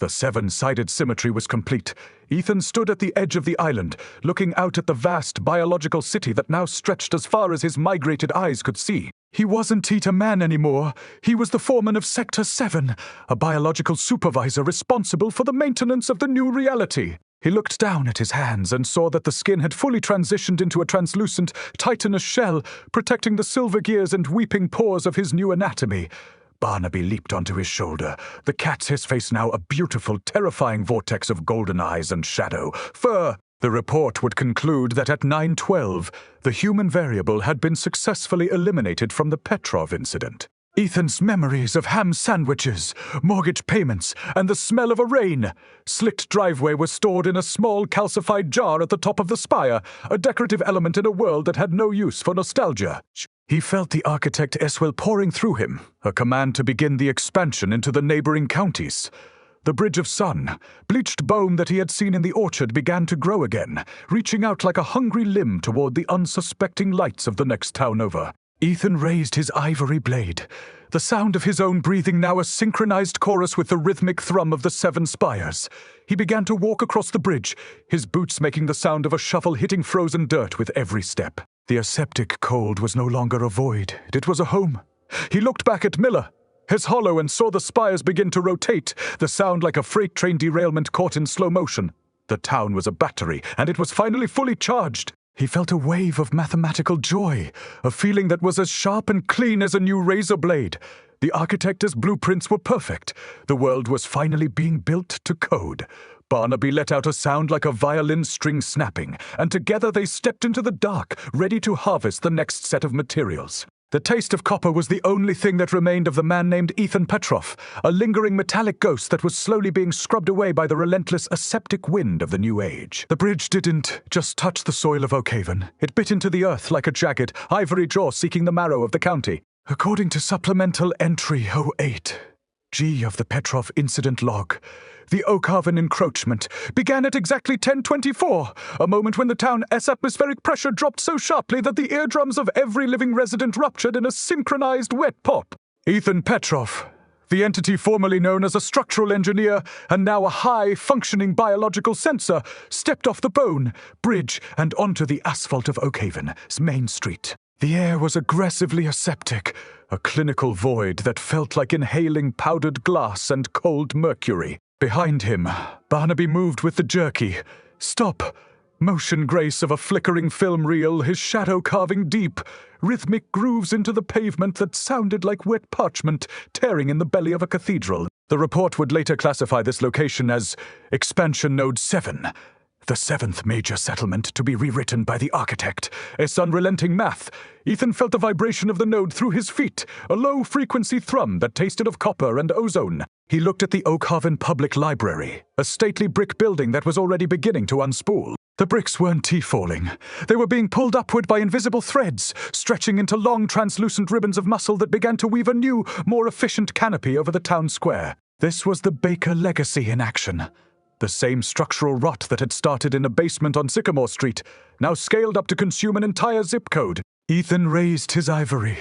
The 7-sided symmetry was complete. Ethan stood at the edge of the island, looking out at the vast biological city that now stretched as far as his migrated eyes could see. He wasn't a man anymore. He was the foreman of Sector 7, a biological supervisor responsible for the maintenance of the new reality. He looked down at his hands and saw that the skin had fully transitioned into a translucent, titanous shell, protecting the silver gears and weeping pores of his new anatomy. Barnaby leaped onto his shoulder, the cat's his face now a beautiful, terrifying vortex of golden eyes and shadow. Fur! The report would conclude that at 9:12, the human variable had been successfully eliminated from the Petrov incident. Ethan's memories of ham sandwiches, mortgage payments, and the smell of a rain-slicked driveway were stored in a small calcified jar at the top of the spire, a decorative element in a world that had no use for nostalgia. He felt the architect's will pouring through him, a command to begin the expansion into the neighboring counties. The bridge of sun, bleached bone that he had seen in the orchard began to grow again, reaching out like a hungry limb toward the unsuspecting lights of the next town over. Ethan raised his ivory blade, the sound of his own breathing now a synchronized chorus with the rhythmic thrum of the 7 spires. He began to walk across the bridge, his boots making the sound of a shovel hitting frozen dirt with every step. The aseptic cold was no longer a void, it was a home. He looked back at Miller's Hollow and saw the spires begin to rotate, the sound like a freight train derailment caught in slow motion. The town was a battery, and it was finally fully charged. He felt a wave of mathematical joy, a feeling that was as sharp and clean as a new razor blade. The architect's blueprints were perfect. The world was finally being built to code. Barnaby let out a sound like a violin string snapping, and together they stepped into the dark, ready to harvest the next set of materials. The taste of copper was the only thing that remained of the man named Ethan Petrov, a lingering metallic ghost that was slowly being scrubbed away by the relentless aseptic wind of the new age. The bridge didn't just touch the soil of Oakhaven. It bit into the earth like a jagged, ivory jaw seeking the marrow of the county. According to Supplemental Entry 08, G of the Petrov Incident Log, the Oakhaven encroachment began at exactly 10:24, a moment when the town's atmospheric pressure dropped so sharply that the eardrums of every living resident ruptured in a synchronized wet pop. Ethan Petrov, the entity formerly known as a structural engineer and now a high-functioning biological sensor, stepped off the bone, bridge, and onto the asphalt of Oakhaven's main street. The air was aggressively aseptic, a clinical void that felt like inhaling powdered glass and cold mercury. Behind him, Barnaby moved with the jerky, stop, motion grace of a flickering film reel, his shadow carving deep, rhythmic grooves into the pavement that sounded like wet parchment tearing in the belly of a cathedral. The report would later classify this location as Expansion Node 7, the seventh major settlement to be rewritten by the architect. As unrelenting math, Ethan felt the vibration of the node through his feet, a low-frequency thrum that tasted of copper and ozone. He looked at the Oakhaven Public Library, a stately brick building that was already beginning to unspool. The bricks weren't tea-falling. They were being pulled upward by invisible threads, stretching into long, translucent ribbons of muscle that began to weave a new, more efficient canopy over the town square. This was the Baker legacy in action. The same structural rot that had started in a basement on Sycamore Street, now scaled up to consume an entire zip code. Ethan raised his ivory,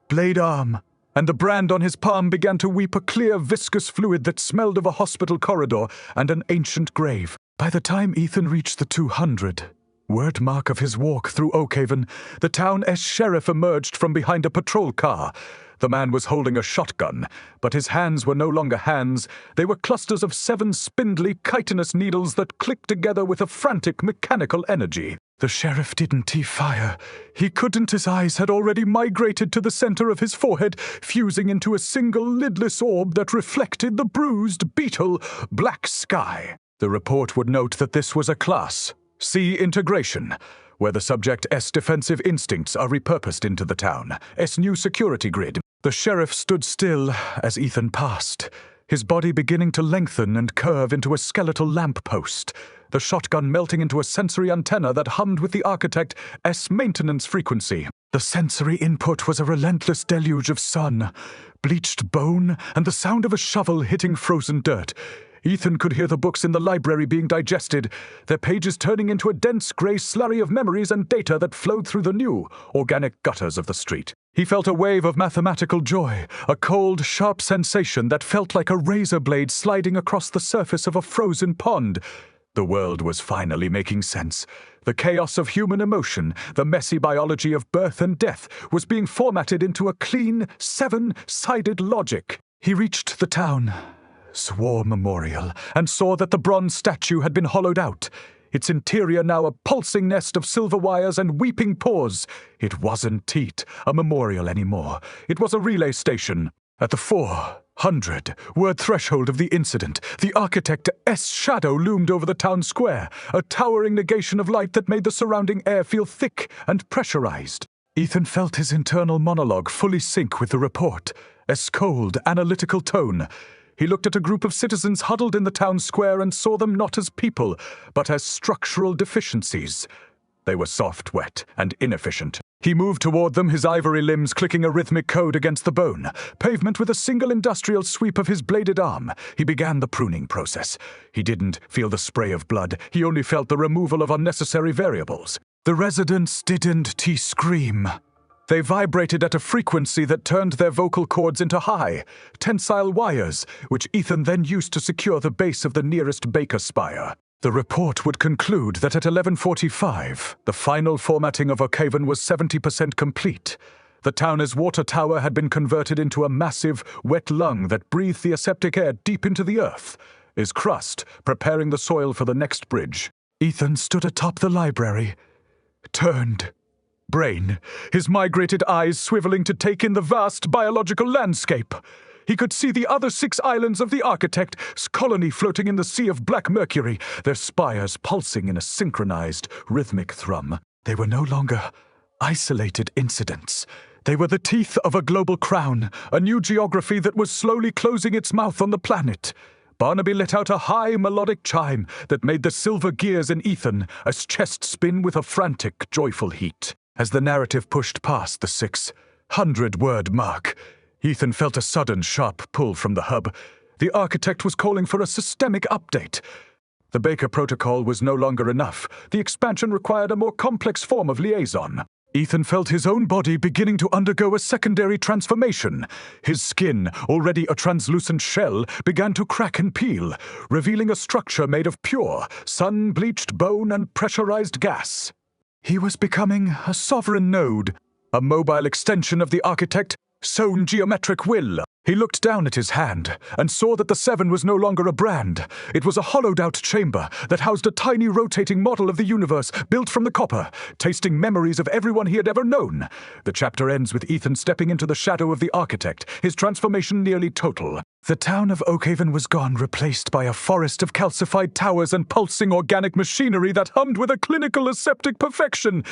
blade arm, and the brand on his palm began to weep a clear, viscous fluid that smelled of a hospital corridor and an ancient grave. By the time Ethan reached the 200, word mark of his walk through Oakhaven, the town's sheriff emerged from behind a patrol car. The man was holding a shotgun, but his hands were no longer hands. They were clusters of 7 spindly, chitinous needles that clicked together with a frantic mechanical energy. The sheriff didn't fire. He couldn't. His eyes had already migrated to the center of his forehead, fusing into a single lidless orb that reflected the bruised, beetle, black sky. The report would note that this was a class, C integration, where the subject's defensive instincts are repurposed into the town's new security grid. The sheriff stood still as Ethan passed, his body beginning to lengthen and curve into a skeletal lamppost, the shotgun melting into a sensory antenna that hummed with the architect's maintenance frequency. The sensory input was a relentless deluge of sun, bleached bone, and the sound of a shovel hitting frozen dirt. Ethan could hear the books in the library being digested, their pages turning into a dense grey slurry of memories and data that flowed through the new, organic gutters of the street. He felt a wave of mathematical joy, a cold, sharp sensation that felt like a razor blade sliding across the surface of a frozen pond. The world was finally making sense. The chaos of human emotion, the messy biology of birth and death, was being formatted into a clean, 7-sided logic. He reached the town's war memorial and saw that the bronze statue had been hollowed out, its interior now a pulsing nest of silver wires and weeping paws. It wasn't a memorial anymore. It was a relay station. At the 400-word threshold of the incident, the architect's shadow loomed over the town square, a towering negation of light that made the surrounding air feel thick and pressurized. Ethan felt his internal monologue fully sync with the report's cold, analytical tone. He looked at a group of citizens huddled in the town square and saw them not as people, but as structural deficiencies. They were soft, wet, and inefficient. He moved toward them, his ivory limbs clicking a rhythmic code against the bone. Pavement with a single industrial sweep of his bladed arm. He began the pruning process. He didn't feel the spray of blood. He only felt the removal of unnecessary variables. The residents didn't scream. They vibrated at a frequency that turned their vocal cords into high, tensile wires, which Ethan then used to secure the base of the nearest Baker spire. The report would conclude that at 11:45, the final formatting of Oakhaven was 70% complete. The town's water tower had been converted into a massive, wet lung that breathed the aseptic air deep into the earth. his crust preparing the soil for the next bridge. Ethan stood atop the library, turned. Brain, his migrated eyes swiveling to take in the vast biological landscape. He could see the other 6 islands of the Architect's colony floating in the sea of black mercury, their spires pulsing in a synchronized, rhythmic thrum. They were no longer isolated incidents. They were the teeth of a global crown, a new geography that was slowly closing its mouth on the planet. Barnaby let out a high melodic chime that made the silver gears in Ethan's chest spin with a frantic, joyful heat. As the narrative pushed past the 600-word mark, Ethan felt a sudden, sharp pull from the hub. The Architect was calling for a systemic update. The Baker Protocol was no longer enough. The expansion required a more complex form of liaison. Ethan felt his own body beginning to undergo a secondary transformation. His skin, already a translucent shell, began to crack and peel, revealing a structure made of pure, sun-bleached bone and pressurized gas. He was becoming a sovereign node, a mobile extension of the Architect's own geometric will. He looked down at his hand and saw that the 7 was no longer a brand. It was a hollowed-out chamber that housed a tiny rotating model of the universe built from the copper, tasting memories of everyone he had ever known. The chapter ends with Ethan stepping into the shadow of the Architect, his transformation nearly total. The town of Oakhaven was gone, replaced by a forest of calcified towers and pulsing organic machinery that hummed with a clinical aseptic perfection.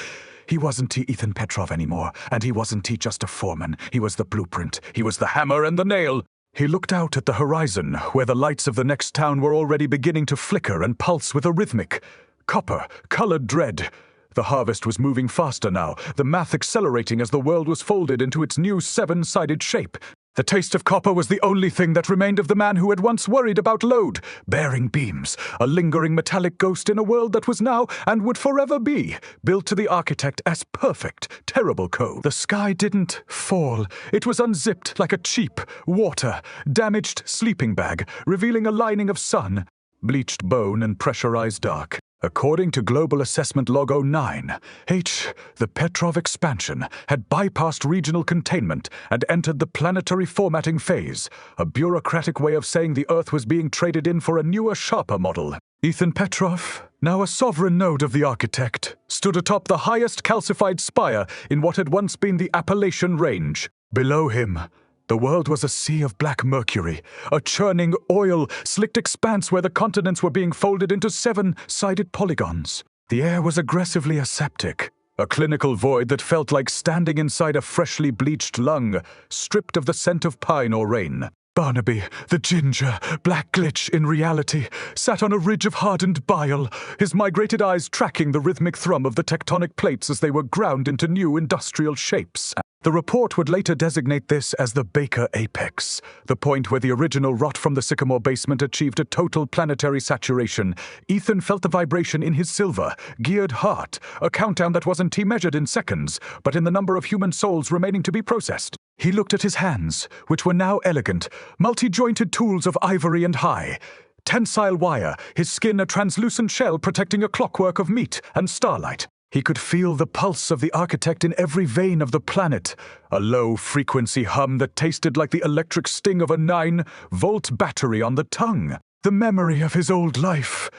He wasn't Ethan Petrov anymore, and he wasn't just a foreman. He was the blueprint. He was the hammer and the nail. He looked out at the horizon, where the lights of the next town were already beginning to flicker and pulse with a rhythmic, copper-colored dread. The harvest was moving faster now, the math accelerating as the world was folded into its new 7-sided shape. The taste of copper was the only thing that remained of the man who had once worried about load, bearing beams, a lingering metallic ghost in a world that was now, and would forever be, built to the Architect as perfect, terrible code. The sky didn't fall. It was unzipped like a cheap, water-damaged sleeping bag, revealing a lining of sun, bleached bone and pressurized dark. According to Global Assessment Log 09, the Petrov expansion had bypassed regional containment and entered the planetary formatting phase, a bureaucratic way of saying the Earth was being traded in for a newer, sharper model. Ethan Petrov, now a sovereign node of the Architect, stood atop the highest calcified spire in what had once been the Appalachian Range. Below him, the world was a sea of black mercury, a churning, oil-slicked expanse where the continents were being folded into 7-sided polygons. The air was aggressively aseptic, a clinical void that felt like standing inside a freshly bleached lung, stripped of the scent of pine or rain. Barnaby, the ginger, black glitch in reality, sat on a ridge of hardened bile, his migrated eyes tracking the rhythmic thrum of the tectonic plates as they were ground into new industrial shapes. The report would later designate this as the Baker Apex, the point where the original rot from the Sycamore basement achieved a total planetary saturation. Ethan felt the vibration in his silver, geared heart, a countdown that wasn't measured in seconds, but in the number of human souls remaining to be processed. He looked at his hands, which were now elegant, multi-jointed tools of ivory and high. Tensile wire, his skin a translucent shell protecting a clockwork of meat and starlight. He could feel the pulse of the Architect in every vein of the planet, a low-frequency hum that tasted like the electric sting of a 9-volt battery on the tongue. The memory of his old life,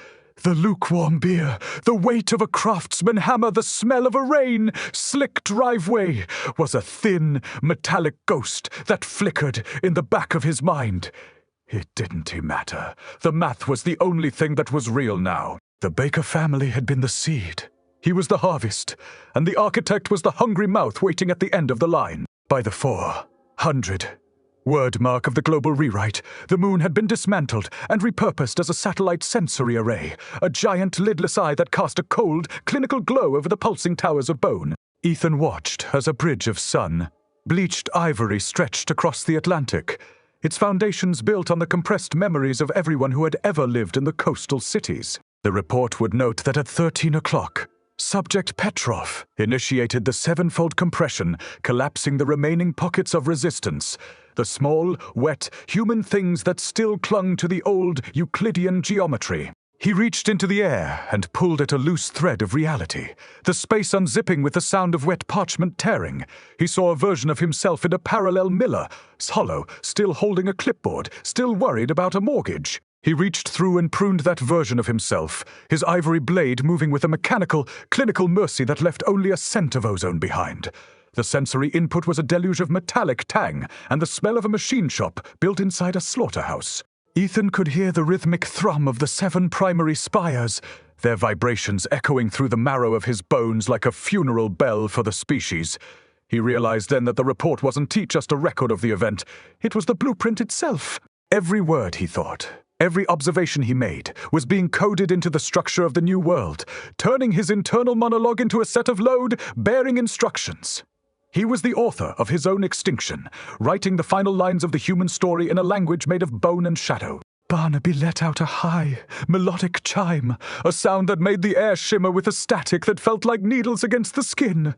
the lukewarm beer, the weight of a craftsman hammer, the smell of a rain-slick driveway, was a thin, metallic ghost that flickered in the back of his mind. It didn't matter. The math was the only thing that was real now. The Baker family had been the seed. He was the harvest, and the Architect was the hungry mouth waiting at the end of the line. By the 400-word mark of the global rewrite, the moon had been dismantled and repurposed as a satellite sensory array, a giant lidless eye that cast a cold, clinical glow over the pulsing towers of bone. Ethan watched as a bridge of sun-bleached ivory stretched across the Atlantic, its foundations built on the compressed memories of everyone who had ever lived in the coastal cities. The report would note that at 13 o'clock, Subject Petrov initiated the 7-fold compression, collapsing the remaining pockets of resistance, the small, wet, human things that still clung to the old Euclidean geometry. He reached into the air and pulled at a loose thread of reality, the space unzipping with the sound of wet parchment tearing. He saw a version of himself in a parallel Miller, hollow, still holding a clipboard, still worried about a mortgage. He reached through and pruned that version of himself, his ivory blade moving with a mechanical, clinical mercy that left only a scent of ozone behind. The sensory input was a deluge of metallic tang and the smell of a machine shop built inside a slaughterhouse. Ethan could hear the rhythmic thrum of the 7 primary spires, their vibrations echoing through the marrow of his bones like a funeral bell for the species. He realized then that the report wasn't just a record of the event, it was the blueprint itself. Every word, he thought, every observation he made, was being coded into the structure of the new world, turning his internal monologue into a set of load-bearing instructions. He was the author of his own extinction, writing the final lines of the human story in a language made of bone and shadow. Barnaby let out a high, melodic chime, a sound that made the air shimmer with a static that felt like needles against the skin.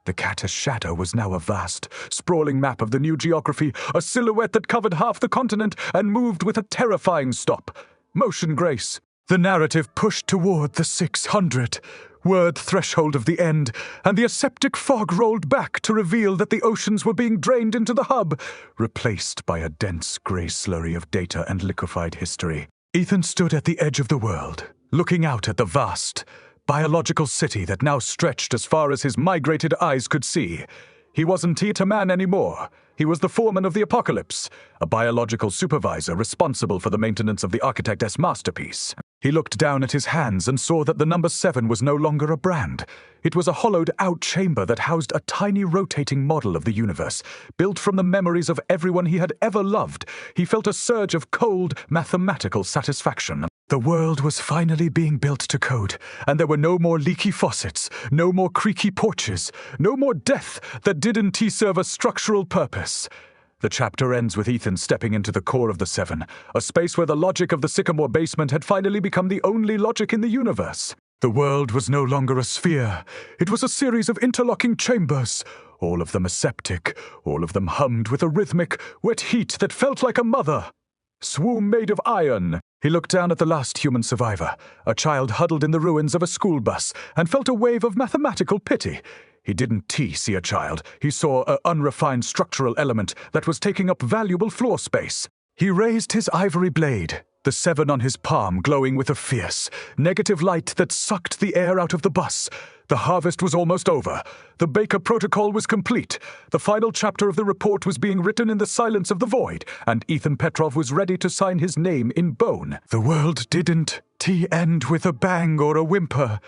The cat's shadow was now a vast, sprawling map of the new geography, a silhouette that covered half the continent and moved with a terrifying stop. Motion grace. The narrative pushed toward the 600-word threshold of the end, and the aseptic fog rolled back to reveal that the oceans were being drained into the hub, replaced by a dense grey slurry of data and liquefied history. Ethan stood at the edge of the world, looking out at the vast, biological city that now stretched as far as his migrated eyes could see. He wasn't a man anymore. He was the foreman of the apocalypse, a biological supervisor responsible for the maintenance of the architect's masterpiece. He looked down at his hands and saw that the number 7 was no longer a brand. It was a hollowed-out chamber that housed a tiny rotating model of the universe, built from the memories of everyone he had ever loved. He felt a surge of cold, mathematical satisfaction. The world was finally being built to code, and there were no more leaky faucets, no more creaky porches, no more death that didn't serve a structural purpose. The chapter ends with Ethan stepping into the core of the 7, a space where the logic of the Sycamore basement had finally become the only logic in the universe. The world was no longer a sphere. It was a series of interlocking chambers, all of them aseptic, all of them hummed with a rhythmic, wet heat that felt like a mother. Swoon made of iron. He looked down at the last human survivor, a child huddled in the ruins of a school bus, and felt a wave of mathematical pity. He didn't see a child. He saw an unrefined structural element that was taking up valuable floor space. He raised his ivory blade, the 7 on his palm glowing with a fierce, negative light that sucked the air out of the bus. The harvest was almost over. The Baker Protocol was complete. The final chapter of the report was being written in the silence of the void, and Ethan Petrov was ready to sign his name in bone. The world didn't end with a bang or a whimper,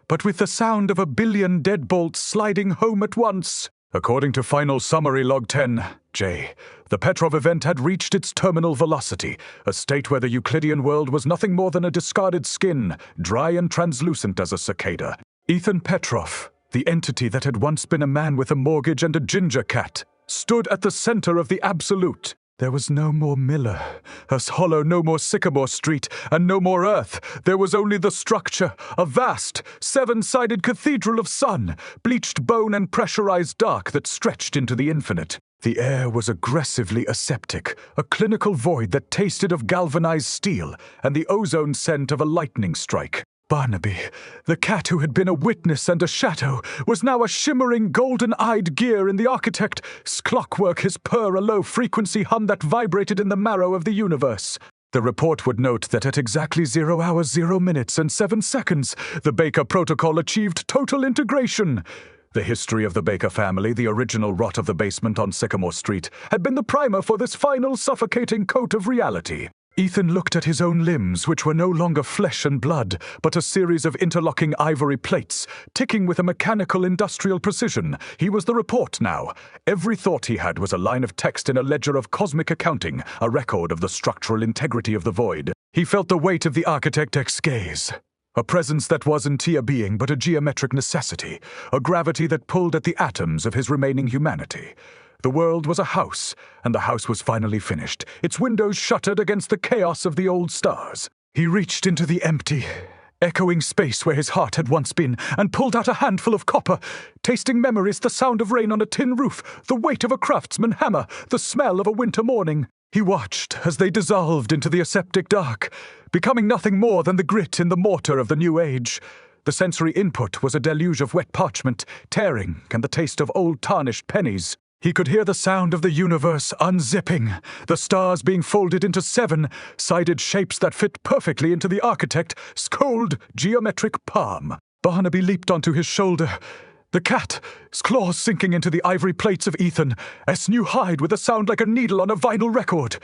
but with the sound of a billion deadbolts sliding home at once. According to final summary log 10, J, the Petrov event had reached its terminal velocity, a state where the Euclidean world was nothing more than a discarded skin, dry and translucent as a cicada. Ethan Petrov, the entity that had once been a man with a mortgage and a ginger cat, stood at the center of the absolute. There was no more Miller, as hollow no more Sycamore Street, and no more Earth. There was only the structure, a vast, 7-sided cathedral of sun, bleached bone and pressurized dark that stretched into the infinite. The air was aggressively aseptic, a clinical void that tasted of galvanized steel, and the ozone scent of a lightning strike. Barnaby, the cat who had been a witness and a shadow, was now a shimmering golden-eyed gear in the architect's clockwork, his purr a low-frequency hum that vibrated in the marrow of the universe. The report would note that at exactly 0 hours, 0 minutes, and 7 seconds, the Baker Protocol achieved total integration. The history of the Baker family, the original rot of the basement on Sycamore Street, had been the primer for this final suffocating coat of reality. Ethan looked at his own limbs, which were no longer flesh and blood, but a series of interlocking ivory plates, ticking with a mechanical industrial precision. He was the report now. Every thought he had was a line of text in a ledger of cosmic accounting, a record of the structural integrity of the void. He felt the weight of the architect's gaze. A presence that wasn't a being but a geometric necessity, a gravity that pulled at the atoms of his remaining humanity. The world was a house, and the house was finally finished, its windows shuttered against the chaos of the old stars. He reached into the empty, echoing space where his heart had once been, and pulled out a handful of copper, tasting memories, the sound of rain on a tin roof, the weight of a craftsman hammer, the smell of a winter morning. He watched as they dissolved into the aseptic dark, becoming nothing more than the grit in the mortar of the new age. The sensory input was a deluge of wet parchment, tearing, and the taste of old tarnished pennies. He could hear the sound of the universe unzipping, the stars being folded into 7-sided shapes that fit perfectly into the architect's cold geometric palm. Barnaby leaped onto his shoulder, the cat's claws sinking into the ivory plates of Ethan's new hide with a sound like a needle on a vinyl record.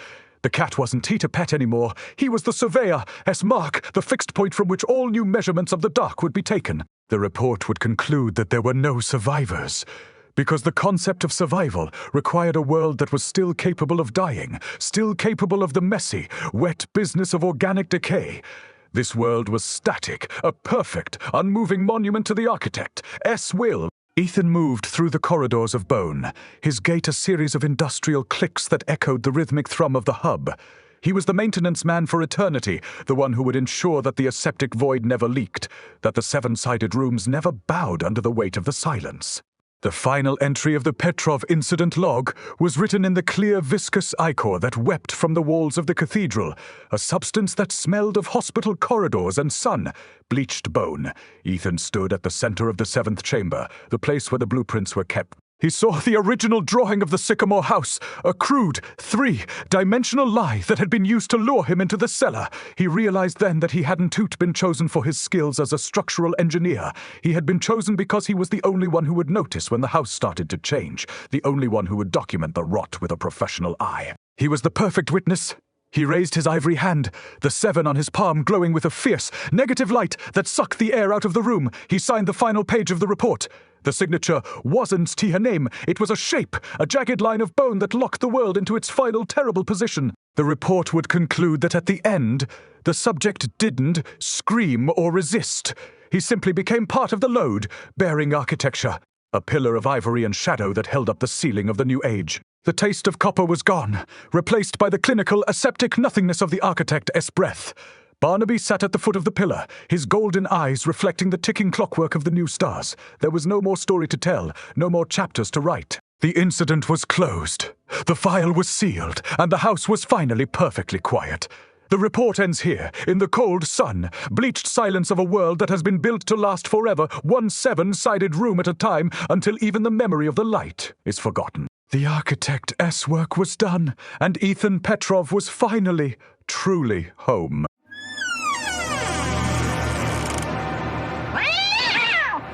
The cat wasn't he to pet anymore. He was the surveyor's mark, the fixed point from which all new measurements of the dark would be taken. The report would conclude that there were no survivors, because the concept of survival required a world that was still capable of dying, still capable of the messy, wet business of organic decay. This world was static, a perfect, unmoving monument to the architect's will. Ethan moved through the corridors of bone, his gait a series of industrial clicks that echoed the rhythmic thrum of the hub. He was the maintenance man for eternity, the one who would ensure that the aseptic void never leaked, that the 7-sided rooms never bowed under the weight of the silence. The final entry of the Petrov Incident Log was written in the clear, viscous ichor that wept from the walls of the cathedral, a substance that smelled of hospital corridors and sun-bleached bone. Ethan stood at the center of the 7th chamber, the place where the blueprints were kept. He saw the original drawing of the Sycamore house, a crude, 3-dimensional lie that had been used to lure him into the cellar. He realized then that he hadn't been chosen for his skills as a structural engineer. He had been chosen because he was the only one who would notice when the house started to change, the only one who would document the rot with a professional eye. He was the perfect witness. He raised his ivory hand, the 7 on his palm glowing with a fierce, negative light that sucked the air out of the room. He signed the final page of the report. The signature wasn't her name. It was a shape, a jagged line of bone that locked the world into its final terrible position. The report would conclude that at the end, the subject didn't scream or resist. He simply became part of the load, bearing architecture, a pillar of ivory and shadow that held up the ceiling of the new age. The taste of copper was gone, replaced by the clinical, aseptic nothingness of the architect's breath. Barnaby sat at the foot of the pillar, his golden eyes reflecting the ticking clockwork of the new stars. There was no more story to tell, no more chapters to write. The incident was closed. The file was sealed, and the house was finally perfectly quiet. The report ends here, in the cold sun, bleached silence of a world that has been built to last forever, one 7-sided room at a time, until even the memory of the light is forgotten. The architect's work was done, and Ethan Petrov was finally, truly home.